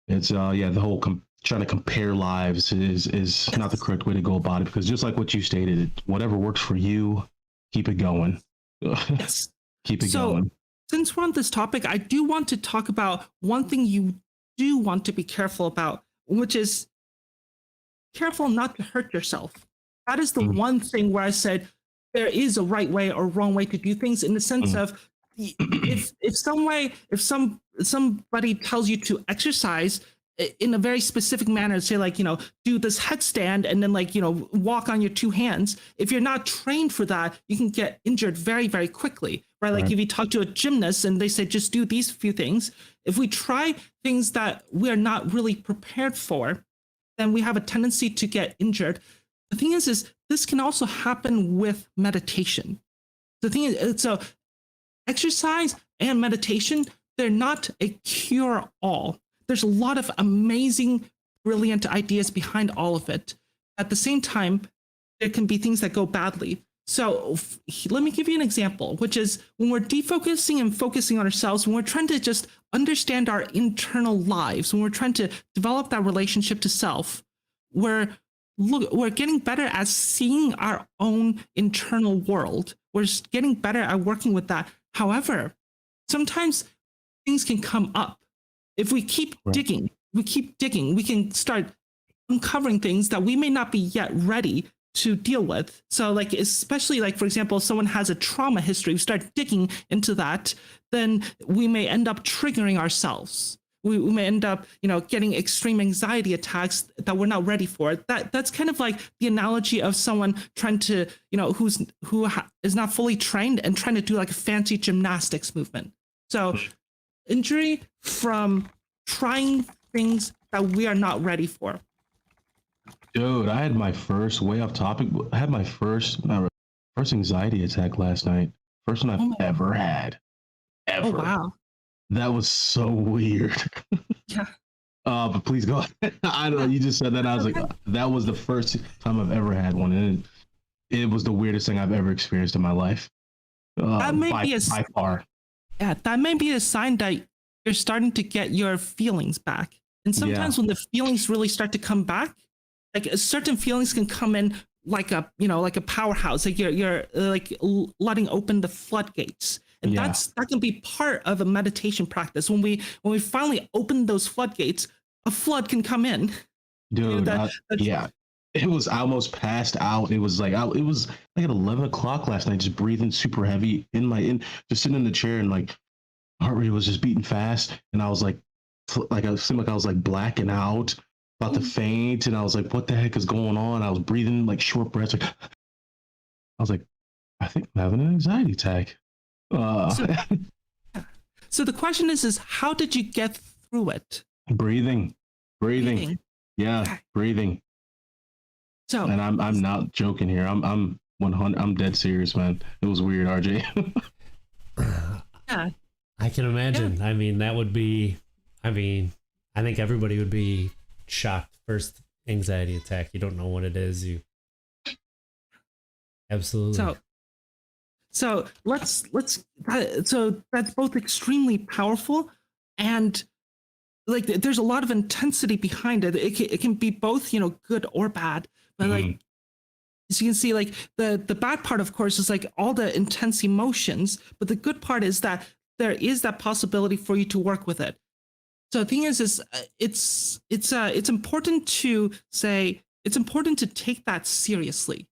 it's, the whole trying to compare lives is not the correct way to go about it, because just like what you stated, whatever works for you, keep it going. Yes. Keep it going. Since we're on this topic, I do want to talk about one thing you do want to be careful about, which is careful not to hurt yourself. That is the one thing where I said there is a right way or wrong way to do things, in the sense of if somebody tells you to exercise in a very specific manner, say like, do this headstand and then walk on your two hands. If you're not trained for that, you can get injured very, very quickly, right? Like if you talk to a gymnast and they say, just do these few things. If we try things that we're not really prepared for, then we have a tendency to get injured. The thing is this can also happen with meditation. The thing is, so exercise and meditation, they're not a cure-all. There's a lot of amazing, brilliant ideas behind all of it. At the same time, there can be things that go badly. So let me give you an example, which is when we're defocusing and focusing on ourselves, when we're trying to just understand our internal lives, when we're trying to develop that relationship to self, we're getting better at seeing our own internal world. We're getting better at working with that. However, sometimes things can come up. If we keep digging, we can start uncovering things that we may not be yet ready to deal with. So like, especially like, for example, if someone has a trauma history, we start digging into that, then we may end up triggering ourselves. We may end up, getting extreme anxiety attacks that we're not ready for. That's kind of like the analogy of someone trying to, who is not fully trained and trying to do like a fancy gymnastics movement. So injury from trying things that we are not ready for. Dude, I had my first, way off topic, I had my first anxiety attack last night. First one I've ever had. Ever. Oh, wow. That was so weird. Yeah. But please go ahead. I don't know. You just said that. I was like, that was the first time I've ever had one. And it was the weirdest thing I've ever experienced in my life. That may be by far. Yeah, that may be a sign that you're starting to get your feelings back. And sometimes when the feelings really start to come back, like certain feelings can come in like a powerhouse, like you're like letting open the floodgates. And that can be part of a meditation practice. When we finally open those floodgates, a flood can come in. Dude, it was, I almost passed out. It was like at 11 o'clock last night, just breathing super heavy just sitting in the chair, and like heart rate was just beating fast. And I was like it seemed like I was like blacking out, about to faint. And I was like, what the heck is going on? I was breathing like short breaths. Like, I was like, I think I'm having an anxiety attack. So the question is how did you get through it? Breathing. Yeah, breathing. So, and I'm not joking here. I'm 100. I'm dead serious, man. It was weird, RJ. Yeah, I can imagine. Yeah. I mean, that would be. I mean, I think everybody would be shocked. First anxiety attack. You don't know what it is. You absolutely. So so that's both extremely powerful and like there's a lot of intensity behind it. It can be both, good or bad. But like, as you can see, like the bad part, of course, is like all the intense emotions. But the good part is that there is that possibility for you to work with it. So the thing is it's important to say, it's important to take that seriously.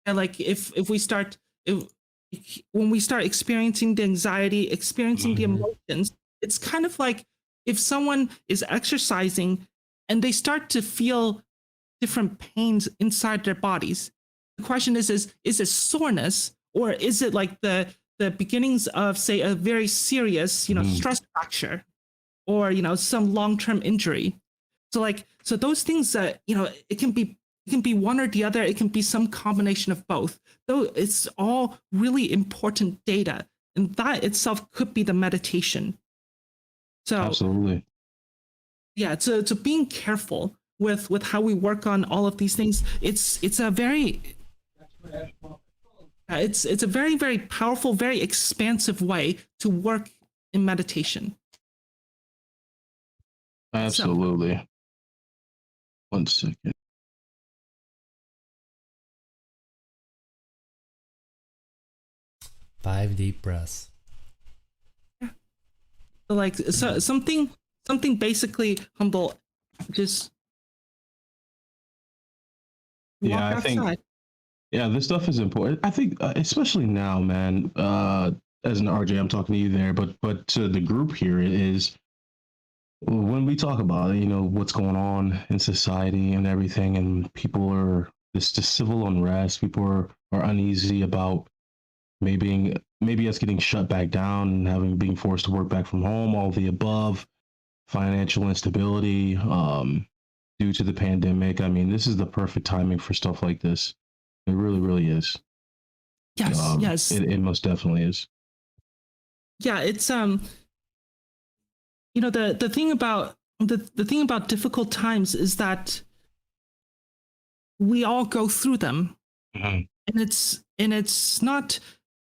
And like when we start experiencing the anxiety, experiencing the emotions, it's kind of like if someone is exercising and they start to feel different pains inside their bodies. The question is it soreness, or is it like the beginnings of, say, a very serious, stress fracture, or, some long-term injury? So those things, it can be one or the other. It can be some combination of both. Though it's all really important data, and that itself could be the meditation. So absolutely. Yeah, so being careful with how we work on all of these things, it's a very it's a very, very powerful, very expansive way to work in meditation. Absolutely. So, 1 second. Five deep breaths. Yeah. Like something basically humble. Just walk outside. This stuff is important. I think, especially now, man. As an RJ, I'm talking to you there, but to the group here, it is when we talk about what's going on in society and everything, and people are this civil unrest. People are uneasy about maybe us getting shut back down and being forced to work back from home. All the above, financial instability due to the pandemic. I mean, this is the perfect timing for stuff like this. It really, really is. Yes, yes. It most definitely is. Yeah, it's the thing about the thing about difficult times is that we all go through them, and it's not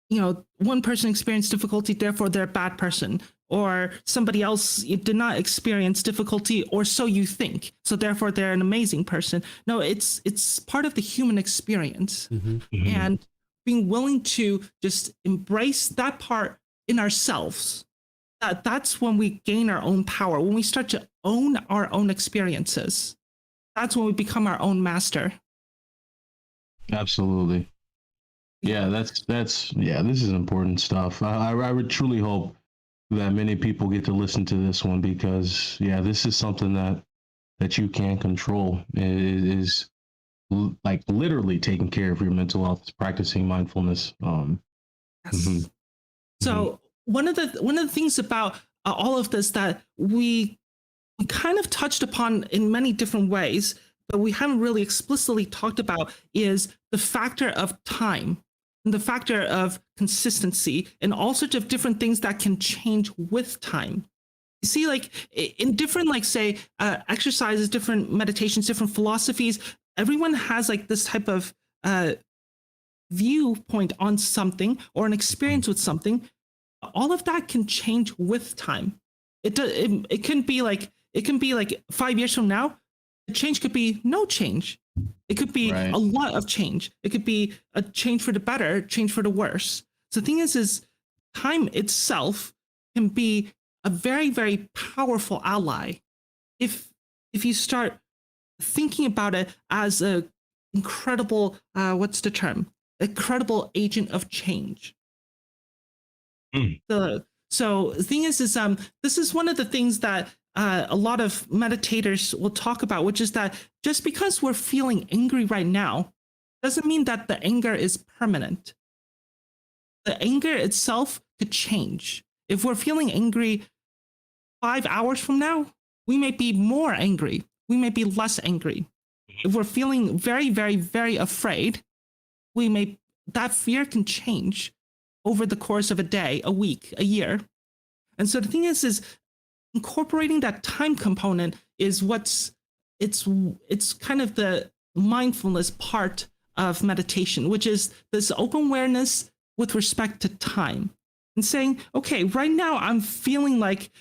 one person experienced difficulty, therefore they're a bad person, or somebody else did not experience difficulty, or so you think, so therefore they're an amazing person. No, it's part of the human experience, and being willing to just embrace that part in ourselves. That's when we gain our own power. When we start to own our own experiences, that's when we become our own master. Absolutely. Yeah, this is important stuff. I would truly hope that many people get to listen to this one, because this is something that you can control. It is like literally taking care of your mental health, practicing mindfulness. Yes. So one of the things about all of this that we kind of touched upon in many different ways, but we haven't really explicitly talked about, is the factor of time and the factor of consistency and all sorts of different things that can change with time. You see, like in different, like say, exercises, different meditations, different philosophies, everyone has like this type of viewpoint on something or an experience with something. All of that can change with time. It can be like 5 years from now, the change could be no change. It could be a lot of change. It could be a change for the better, change for the worse. So the thing is time itself can be a very, very powerful ally if you start thinking about it as a incredible incredible agent of change. So the thing is this is one of the things that a lot of meditators will talk about, which is that just because we're feeling angry right now doesn't mean that the anger is permanent. The anger itself could change. If we're feeling angry 5 hours from now, we may be more angry. We may be less angry. If we're feeling very, very, very afraid, that fear can change over the course of a day, a week, a year. And so the thing is incorporating that time component is it's kind of the mindfulness part of meditation, which is this open awareness with respect to time, and saying, okay, right now I'm feeling like,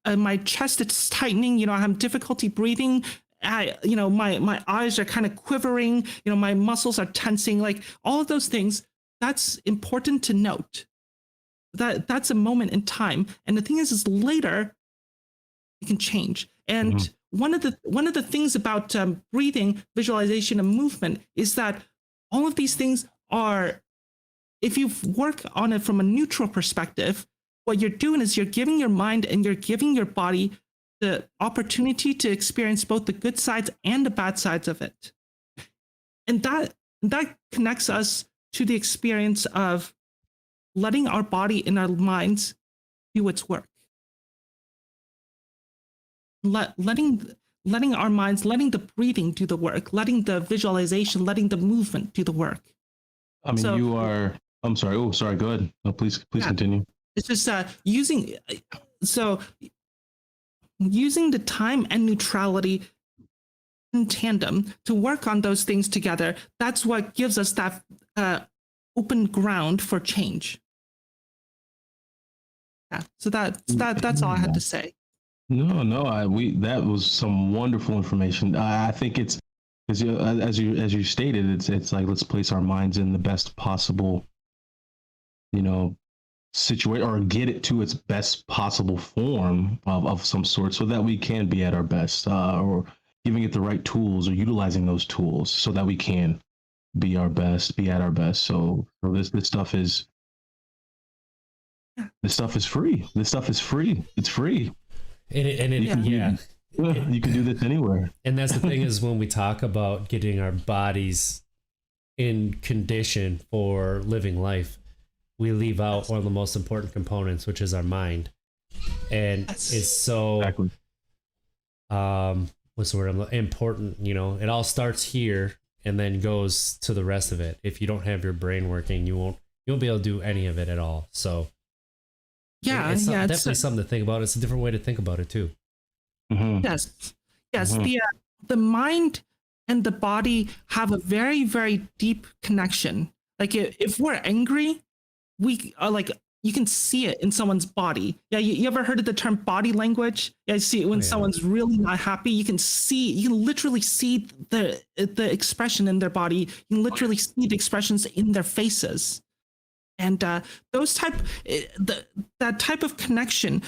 my chest is tightening, I have difficulty breathing. My eyes are kind of quivering, my muscles are tensing, like all of those things. That's important to note. That's a moment in time. And the thing is later it can change. And one of the things about breathing, visualization, and movement is that all of these things are, if you work on it from a neutral perspective, what you're doing is you're giving your mind and you're giving your body the opportunity to experience both the good sides and the bad sides of it. And that connects us to the experience of letting our body and our minds do its work. Letting our minds, letting the breathing do the work, letting the visualization, letting the movement do the work. I mean, I'm sorry. Oh, sorry. Go ahead. No, please continue. It's just using the time and neutrality in tandem, to work on those things together, that's what gives us that open ground for change. Yeah, so that's all I had to say. No, that was some wonderful information. I think it's as you stated, it's like, let's place our minds in the best possible, situation, or get it to its best possible form of some sort, so that we can be at our best, or giving it the right tools, or utilizing those tools so that we can be at our best. So this stuff is free. This stuff is free. It's free. Yeah. You can do this anywhere. And that's the thing, is when we talk about getting our bodies in condition for living life, we leave out one of the most important components, which is our mind. And it's so Exactly. What's the word? Important. It all starts here and then goes to the rest of it. If you don't have your brain working, you won't be able to do any of it at all. So it's definitely something to think about. It's a different way to think about it too. Mm-hmm. Yes. Mm-hmm. The mind and the body have a very, very deep connection. Like if we're angry, we are like, you can see it in someone's body. Yeah, you ever heard of the term body language? Yeah, you see it when someone's really not happy. You can literally see the expression in their body. You can literally see the expressions in their faces. And that type of connection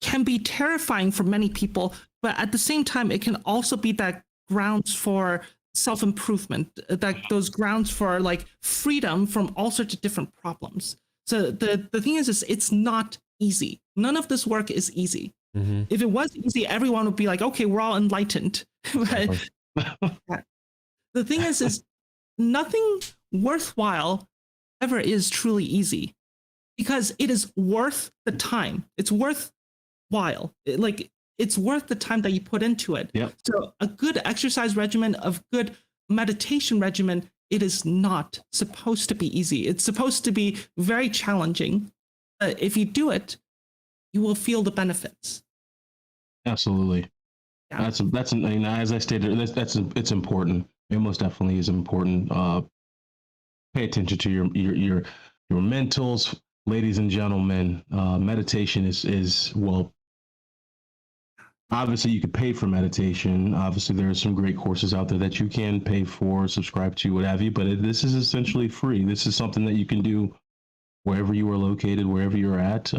can be terrifying for many people, but at the same time, it can also be that grounds for self-improvement, that those grounds for like freedom from all sorts of different problems. So the thing is it's not easy. None of this work is easy. Mm-hmm. If it was easy, everyone would be like, okay, we're all enlightened. But the thing is nothing worthwhile ever is truly easy, because it is worth the time. It's worthwhile. It's worth the time that you put into it. Yep. So a good exercise regimen, a good meditation regimen, it is not supposed to be easy. It's supposed to be very challenging. If you do it, you will feel the benefits. Absolutely. Yeah. That's as I stated, it's important. It most definitely is important. Pay attention to your mentals, ladies and gentlemen. Meditation is well. Obviously, you could pay for meditation. Obviously, there are some great courses out there that you can pay for, subscribe to, what have you. But this is essentially free. This is something that you can do wherever you are located, wherever you're at.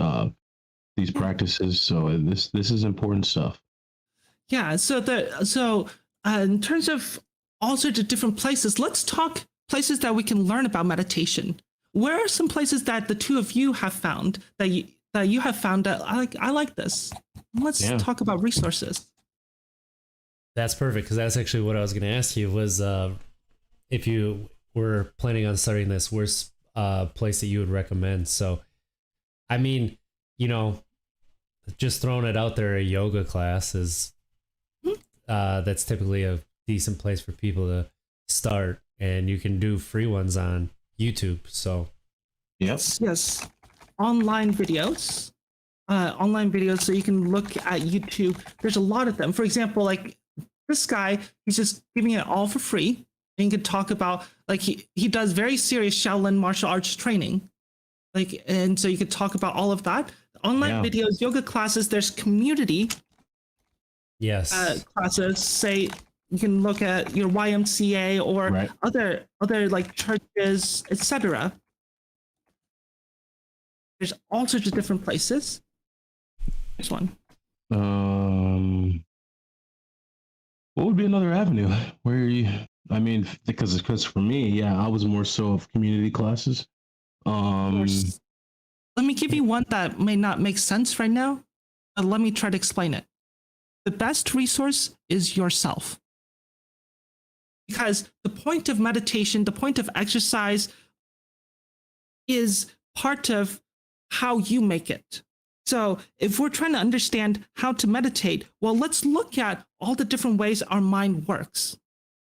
These practices. So this is important stuff. Yeah. So in terms of all sorts of different places, let's talk places that we can learn about meditation. Where are some places that the two of you have found that you have found that I like this? Let's talk about resources. That's perfect, because that's actually what I was going to ask you was if you were planning on starting this, where's a place that you would recommend? So, I mean, just throwing it out there, a yoga class is that's typically a decent place for people to start, and you can do free ones on YouTube. So, yes, online videos. So you can look at YouTube. There's a lot of them. For example, like this guy, he's just giving it all for free. And you can talk about, like, he does very serious Shaolin martial arts training. And so you could talk about all of that. Online videos, yoga classes, there's community classes. Say you can look at your YMCA or other like churches, etc. There's all sorts of different places. There's one. What would be another avenue where you? I mean, because for me, I was more so of community classes. Let me give you one that may not make sense right now, but let me try to explain it. The best resource is yourself. Because the point of meditation, the point of exercise is part of how you make it. So if we're trying to understand how to meditate, well, let's look at all the different ways our mind works.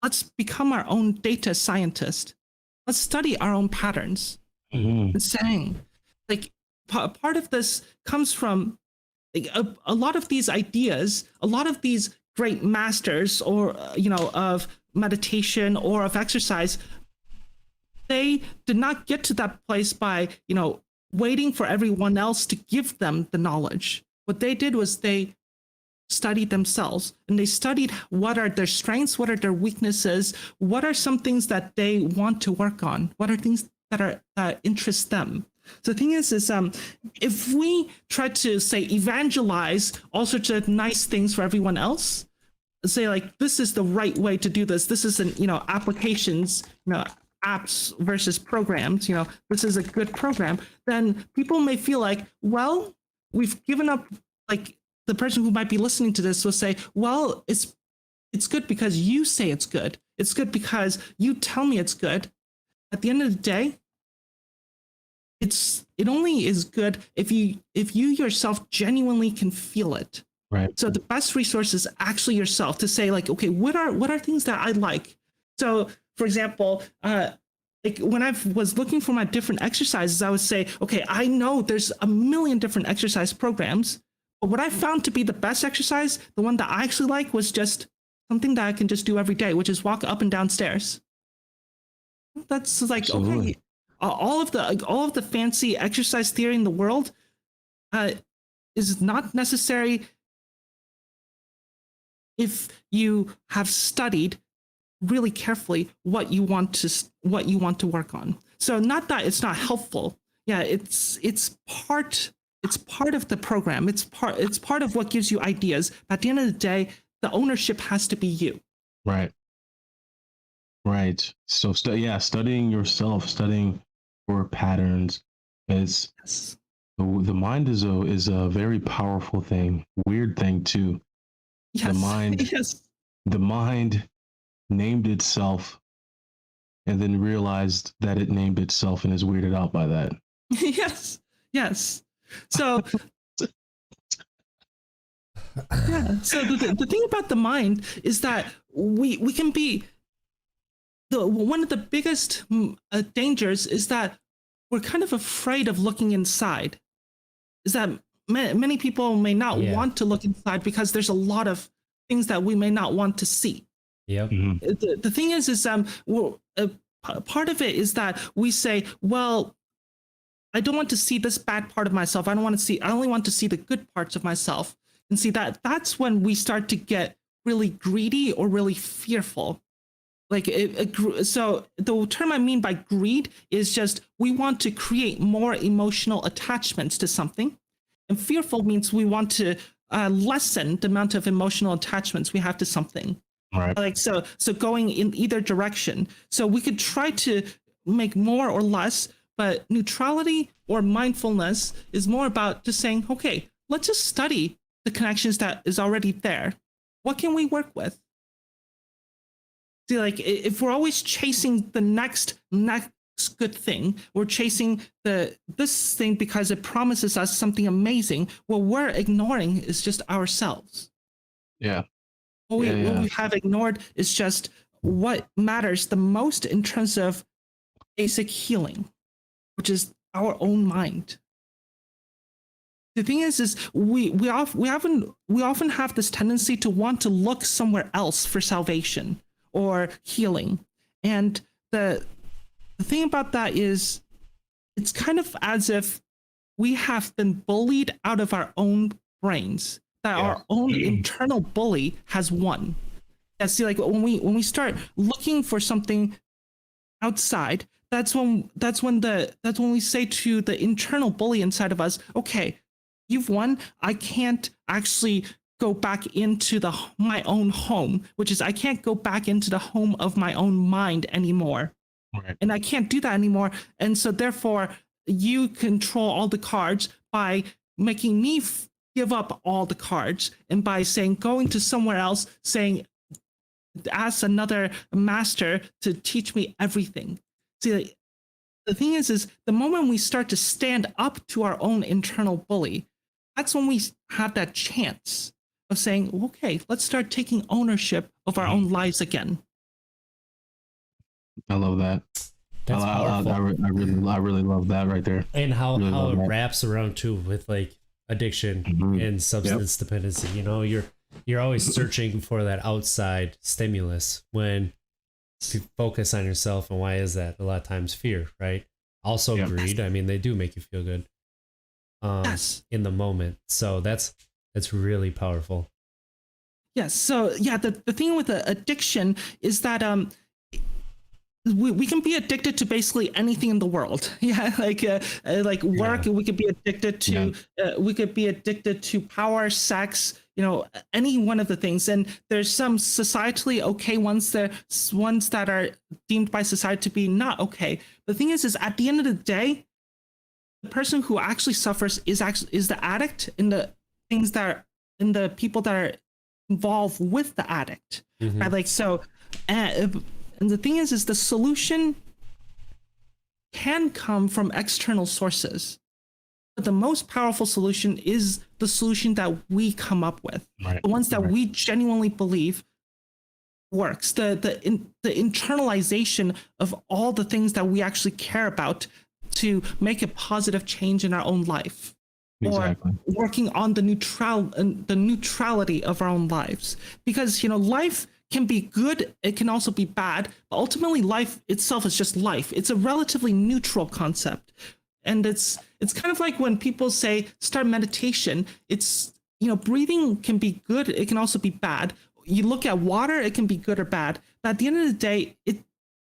Let's become our own data scientist. Let's study our own patterns. Mm-hmm. Saying, like, part of this comes from like, a lot of these ideas, a lot of these great masters or of meditation or of exercise, they did not get to that place by waiting for everyone else to give them the knowledge. What they did was they studied themselves, and they studied what are their strengths, what are their weaknesses, what are some things that they want to work on, what are things that interest them. So the thing is if we try to say evangelize all sorts of nice things for everyone else, say like this is the right way to do this, this is applications, apps versus programs, this is a good program, then people may feel like, well, we've given up. Like the person who might be listening to this will say, well, it's good because you say it's good. It's good because you tell me it's good. At the end of the day, it only is good if you yourself genuinely can feel it. Right. So the best resource is actually yourself to say like, okay, what are things that I like? So for example, like when I was looking for my different exercises, I would say, okay, I know there's a million different exercise programs, but what I found to be the best exercise, the one that I actually like, was just something that I can just do every day, which is walk up and down stairs. That's like, Absolutely. okay, all of the fancy exercise theory in the world is not necessary if you have studied really carefully what you want to work on. So not that it's not helpful. Yeah, it's part of the program. It's part of what gives you ideas. But at the end of the day, the ownership has to be you. Right. So studying yourself, studying for patterns is Yes. the mind is a very powerful thing, weird thing too. Yes. The mind, Yes. the mind named itself and then realized that it named itself and is weirded out by that. Yes. So yeah. So the thing about the mind is that we can be one of the biggest dangers is that we're kind of afraid of looking inside. Is that many people may not want to look inside because there's a lot of things that we may not want to see. Yep. Mm-hmm. The thing is part of it is that we say, well, I don't want to see this bad part of myself. I only want to see the good parts of myself. And see that's when we start to get really greedy or really fearful. Like so the term I mean by greed is just we want to create more emotional attachments to something. And fearful means we want to lessen the amount of emotional attachments we have to something. Right. Like so going in either direction. So we could try to make more or less, but neutrality or mindfulness is more about just saying, okay, let's just study the connections that is already there. What can we work with? See, like if we're always chasing the next good thing, we're chasing this thing because it promises us something amazing. What we're ignoring is just ourselves. Yeah. What we have ignored is just what matters the most in terms of basic healing, which is our own mind. The thing is we often have this tendency to want to look somewhere else for salvation or healing. And the thing about that is it's kind of as if we have been bullied out of our own brains, that our own internal bully has won. Yeah, see, like when we start looking for something outside, that's when we say to the internal bully inside of us, okay, you've won. I can't actually go back into my own home, which is I can't go back into the home of my own mind anymore. Right. And I can't do that anymore. And so therefore you control all the cards by making me give up all the cards, and by saying going to somewhere else, saying ask another master to teach me everything. See, the thing is the moment we start to stand up to our own internal bully, that's when we have that chance of saying, okay, let's start taking ownership of our own lives again. I love that. That's powerful. I really love that right there. And how Really it love that. wraps around too with like addiction and substance dependency. You know, you're you're always searching for that outside stimulus when you focus on yourself. And why is that? A lot of times fear, right? Also greed. I mean, they do make you feel good in the moment. So that's really powerful. Yes. So yeah, the thing with the addiction is that we can be addicted to basically anything in the world. Yeah, like work. We could be addicted to. We could be addicted to power, sex. Any one of the things. And there's some societally okay ones. There's ones that are deemed by society to be not okay. The thing is at the end of the day, the person who actually suffers is the addict in the things that are in the people that are involved with the addict. Right? Like so. And the thing is the solution can come from external sources, but the most powerful solution is the solution that we come up with, the ones that we genuinely believe works, the internalization of all the things that we actually care about to make a positive change in our own life, or working on the neutrality of our own lives, because life can be good, it can also be bad, but ultimately life itself is just life. It's a relatively neutral concept. And it's kind of like when people say start meditation, it's breathing can be good, it can also be bad. You look at water, it can be good or bad. But at the end of the day,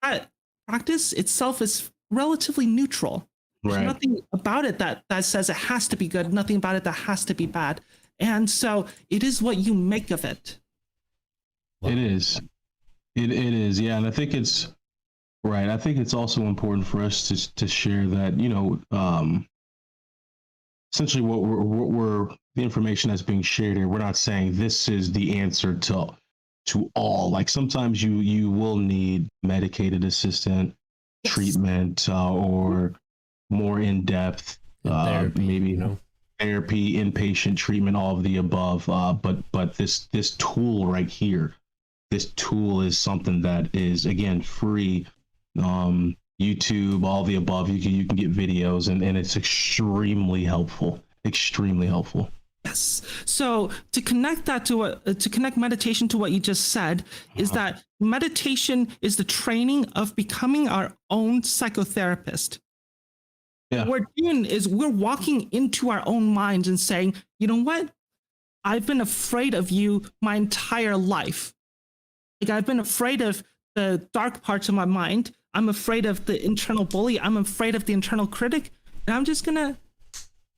that practice itself is relatively neutral. There's nothing about it that says it has to be good, nothing about it that has to be bad. And so it is what you make of it. It is. It is. Yeah. And I think it's right. I think it's also important for us to share that, essentially what we're the information that's being shared here, we're not saying this is the answer to all. Like sometimes you will need medicated assistant treatment or more in-depth, therapy, maybe, therapy, inpatient treatment, all of the above. But this tool right here, this tool is something that is, again, free. YouTube, all the above. You can get videos, and it's extremely helpful. Extremely helpful. Yes. So to connect that to connect meditation to what you just said is that meditation is the training of becoming our own psychotherapist. Yeah. What we're doing is we're walking into our own minds and saying, you know what? I've been afraid of you my entire life. Like I've been afraid of the dark parts of my mind. I'm afraid of the internal bully. I'm afraid of the internal critic. And I'm just going to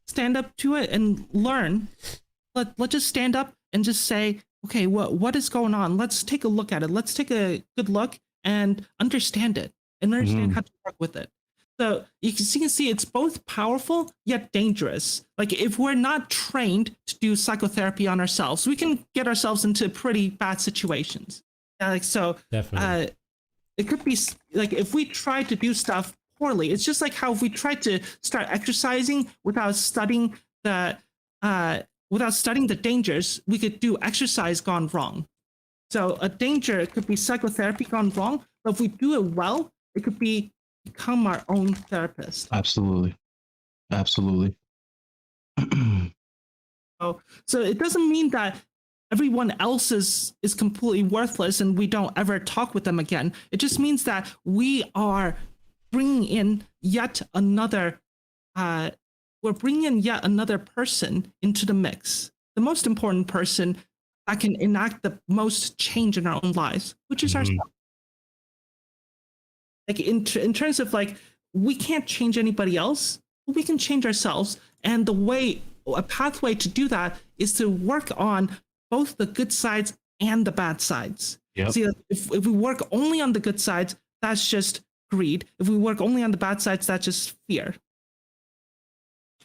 stand up to it and learn. Let's just stand up and just say, okay, what is going on? Let's take a look at it. Let's take a good look and understand it and understand how to work with it. So you can see it's both powerful yet dangerous. Like if we're not trained to do psychotherapy on ourselves, we can get ourselves into pretty bad situations. Like so, definitely. It could be like if we try to do stuff poorly, it's just like how if we tried to start exercising without studying the dangers, we could do exercise gone wrong. So a danger, it could be psychotherapy gone wrong, but if we do it well, it could become our own therapist. Absolutely. So it doesn't mean that everyone else is completely worthless and we don't ever talk with them again. It just means that we are bringing in yet another person into the mix. The most important person that can enact the most change in our own lives, which is ourselves. Like in terms of like, we can't change anybody else, but we can change ourselves. And a pathway to do that is to work on both the good sides and the bad sides. Yep. See, if we work only on the good sides, that's just greed. If we work only on the bad sides, that's just fear.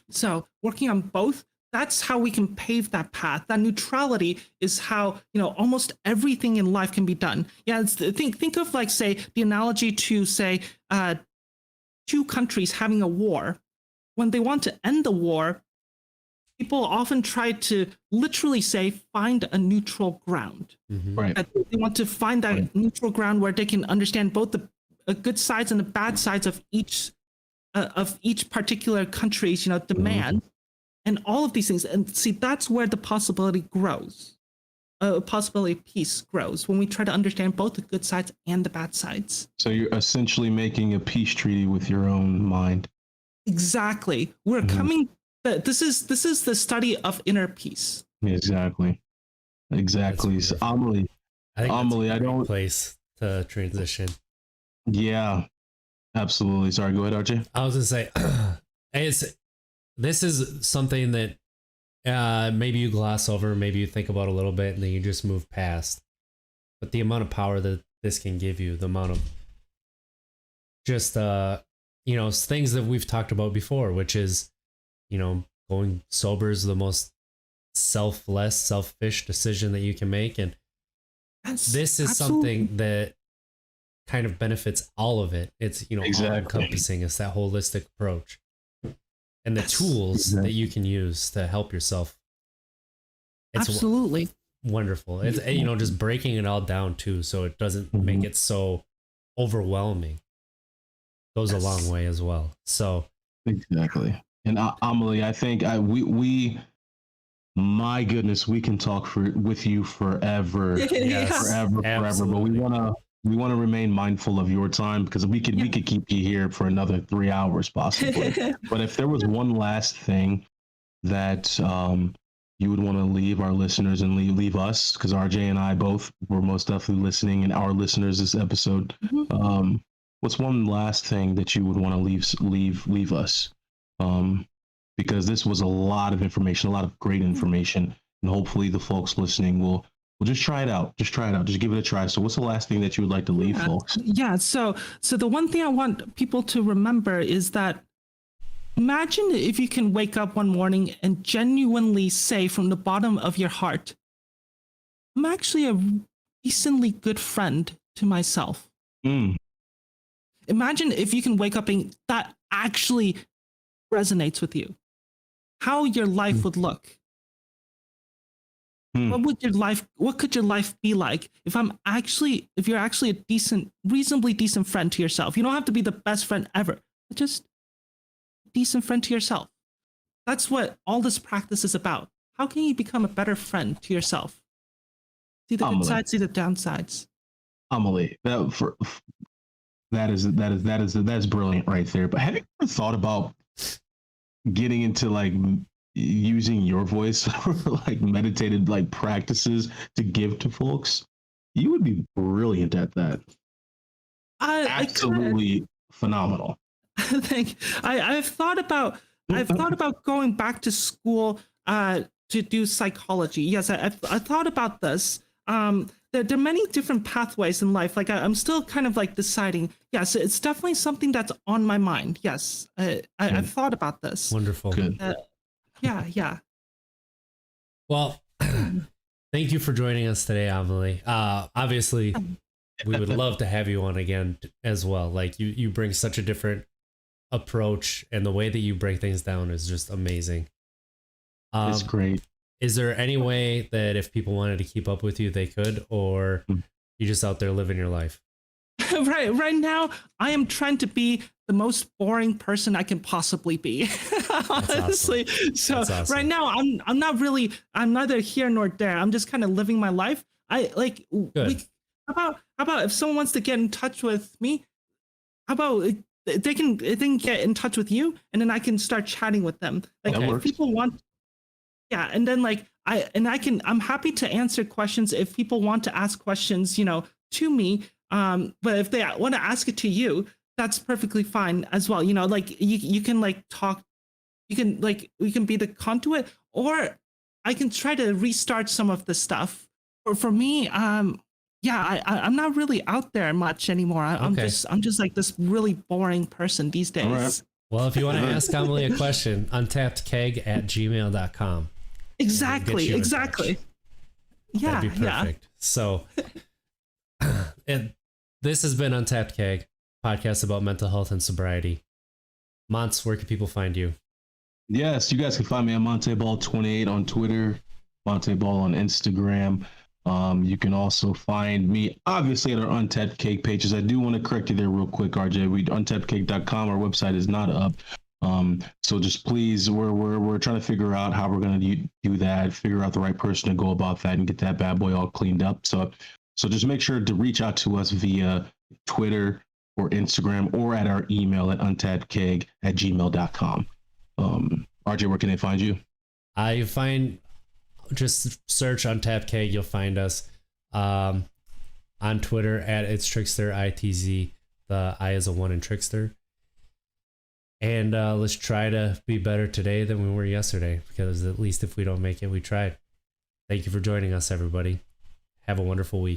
So working on both, that's how we can pave that path. That neutrality is how, almost everything in life can be done. Yeah, think of like, say, the analogy to, say, two countries having a war. When they want to end the war, people often try to literally say, find a neutral ground. Right. They want to find that neutral ground where they can understand both the good sides and the bad sides of each particular country's, demand, and all of these things. And see, that's where the possibility grows. possibility of peace grows when we try to understand both the good sides and the bad sides. So you're essentially making a peace treaty with your own mind. Exactly. We're coming. This is the study of inner peace. Exactly. So Amelie, I think Amelie, that's I a great don't. place to transition. Yeah, absolutely. Sorry, go ahead, RJ. I was gonna say, this is something that maybe you gloss over, maybe you think about a little bit, and then you just move past. But the amount of power that this can give you, the amount of just things that we've talked about before, which is, going sober is the most selfish decision that you can make, and this is something that kind of benefits all of it. It's all encompassing. It's that holistic approach and the tools that you can use to help yourself. It's absolutely wonderful. It's just breaking it all down too, so it doesn't make it so overwhelming. Goes a long way as well. So exactly. And Amelie, I think we my goodness, we can talk with you forever. Yes, forever. But we want to remain mindful of your time, because we could keep you here for another 3 hours possibly. But if there was one last thing that you would want to leave our listeners and leave us, because RJ and I both were most definitely listening, and our listeners this episode, what's one last thing that you would want to leave us? Because this was a lot of information, a lot of great information, and hopefully the folks listening will just try it out. Just give it a try. So what's the last thing that you would like to leave folks? Yeah. So the one thing I want people to remember is that imagine if you can wake up one morning and genuinely say from the bottom of your heart, I'm actually a decently good friend to myself. Imagine if you can wake up and that actually resonates with you, how your life would look. What could your life be like if you're actually a reasonably decent friend to yourself? You don't have to be the best friend ever, but just a decent friend to yourself. That's what all this practice is about. How can you become a better friend to yourself? See the good sides, see the downsides. Amelie, that is brilliant right there. But have you ever thought about getting into like using your voice for like meditated like practices to give to folks? You would be brilliant at that. Absolutely phenomenal. I've thought about going back to school to do psychology. Yes, I thought about this. There are many different pathways in life. Like I'm still kind of like deciding. Yes, it's definitely something that's on my mind. Yes, I've thought about this. Wonderful. Good. Yeah. Well, thank you for joining us today, Amelie. Obviously, we would love to have you on again as well. Like you bring such a different approach, and the way that you break things down is just amazing. It's great. Is there any way that if people wanted to keep up with you, they could, or you just out there living your life? Right now, I am trying to be the most boring person I can possibly be. Honestly. Awesome. So awesome. Right now, I'm neither here nor there. I'm just kind of living my life. How about if someone wants to get in touch with me, how about they can get in touch with you, and then I can start chatting with them. Like if people want. Yeah, and then I'm happy to answer questions if people want to ask questions, to me. But if they want to ask it to you, that's perfectly fine as well. You can talk, we can be the conduit, or I can try to restart some of the stuff. Or for me, I'm not really out there much anymore. I'm just like this really boring person these days. Right. Well, if you want to ask Amelie a question, untappedkeg@gmail.com. Exactly. Yeah. That'd be perfect. Yeah. So, and this has been Untapped Keg, podcast about mental health and sobriety. Monts, where can people find you? Yes, you guys can find me at MonteBall28 on Twitter, MonteBall on Instagram. You can also find me, obviously, at our Untapped Keg pages. I do want to correct you there real quick, RJ. Untappedkeg.com. Our website is not up. So just please, we're trying to figure out how we're going to do that, figure out the right person to go about that and get that bad boy all cleaned up. So just make sure to reach out to us via Twitter or Instagram or at our email at untappedkeg@gmail.com. RJ, where can they find you? Just search Untapped Keg, you'll find us. On Twitter at It's Trickster, ITZ. The I is a 1 in Trickster. And let's try to be better today than we were yesterday, because at least if we don't make it, we tried. Thank you for joining us, everybody. Have a wonderful week.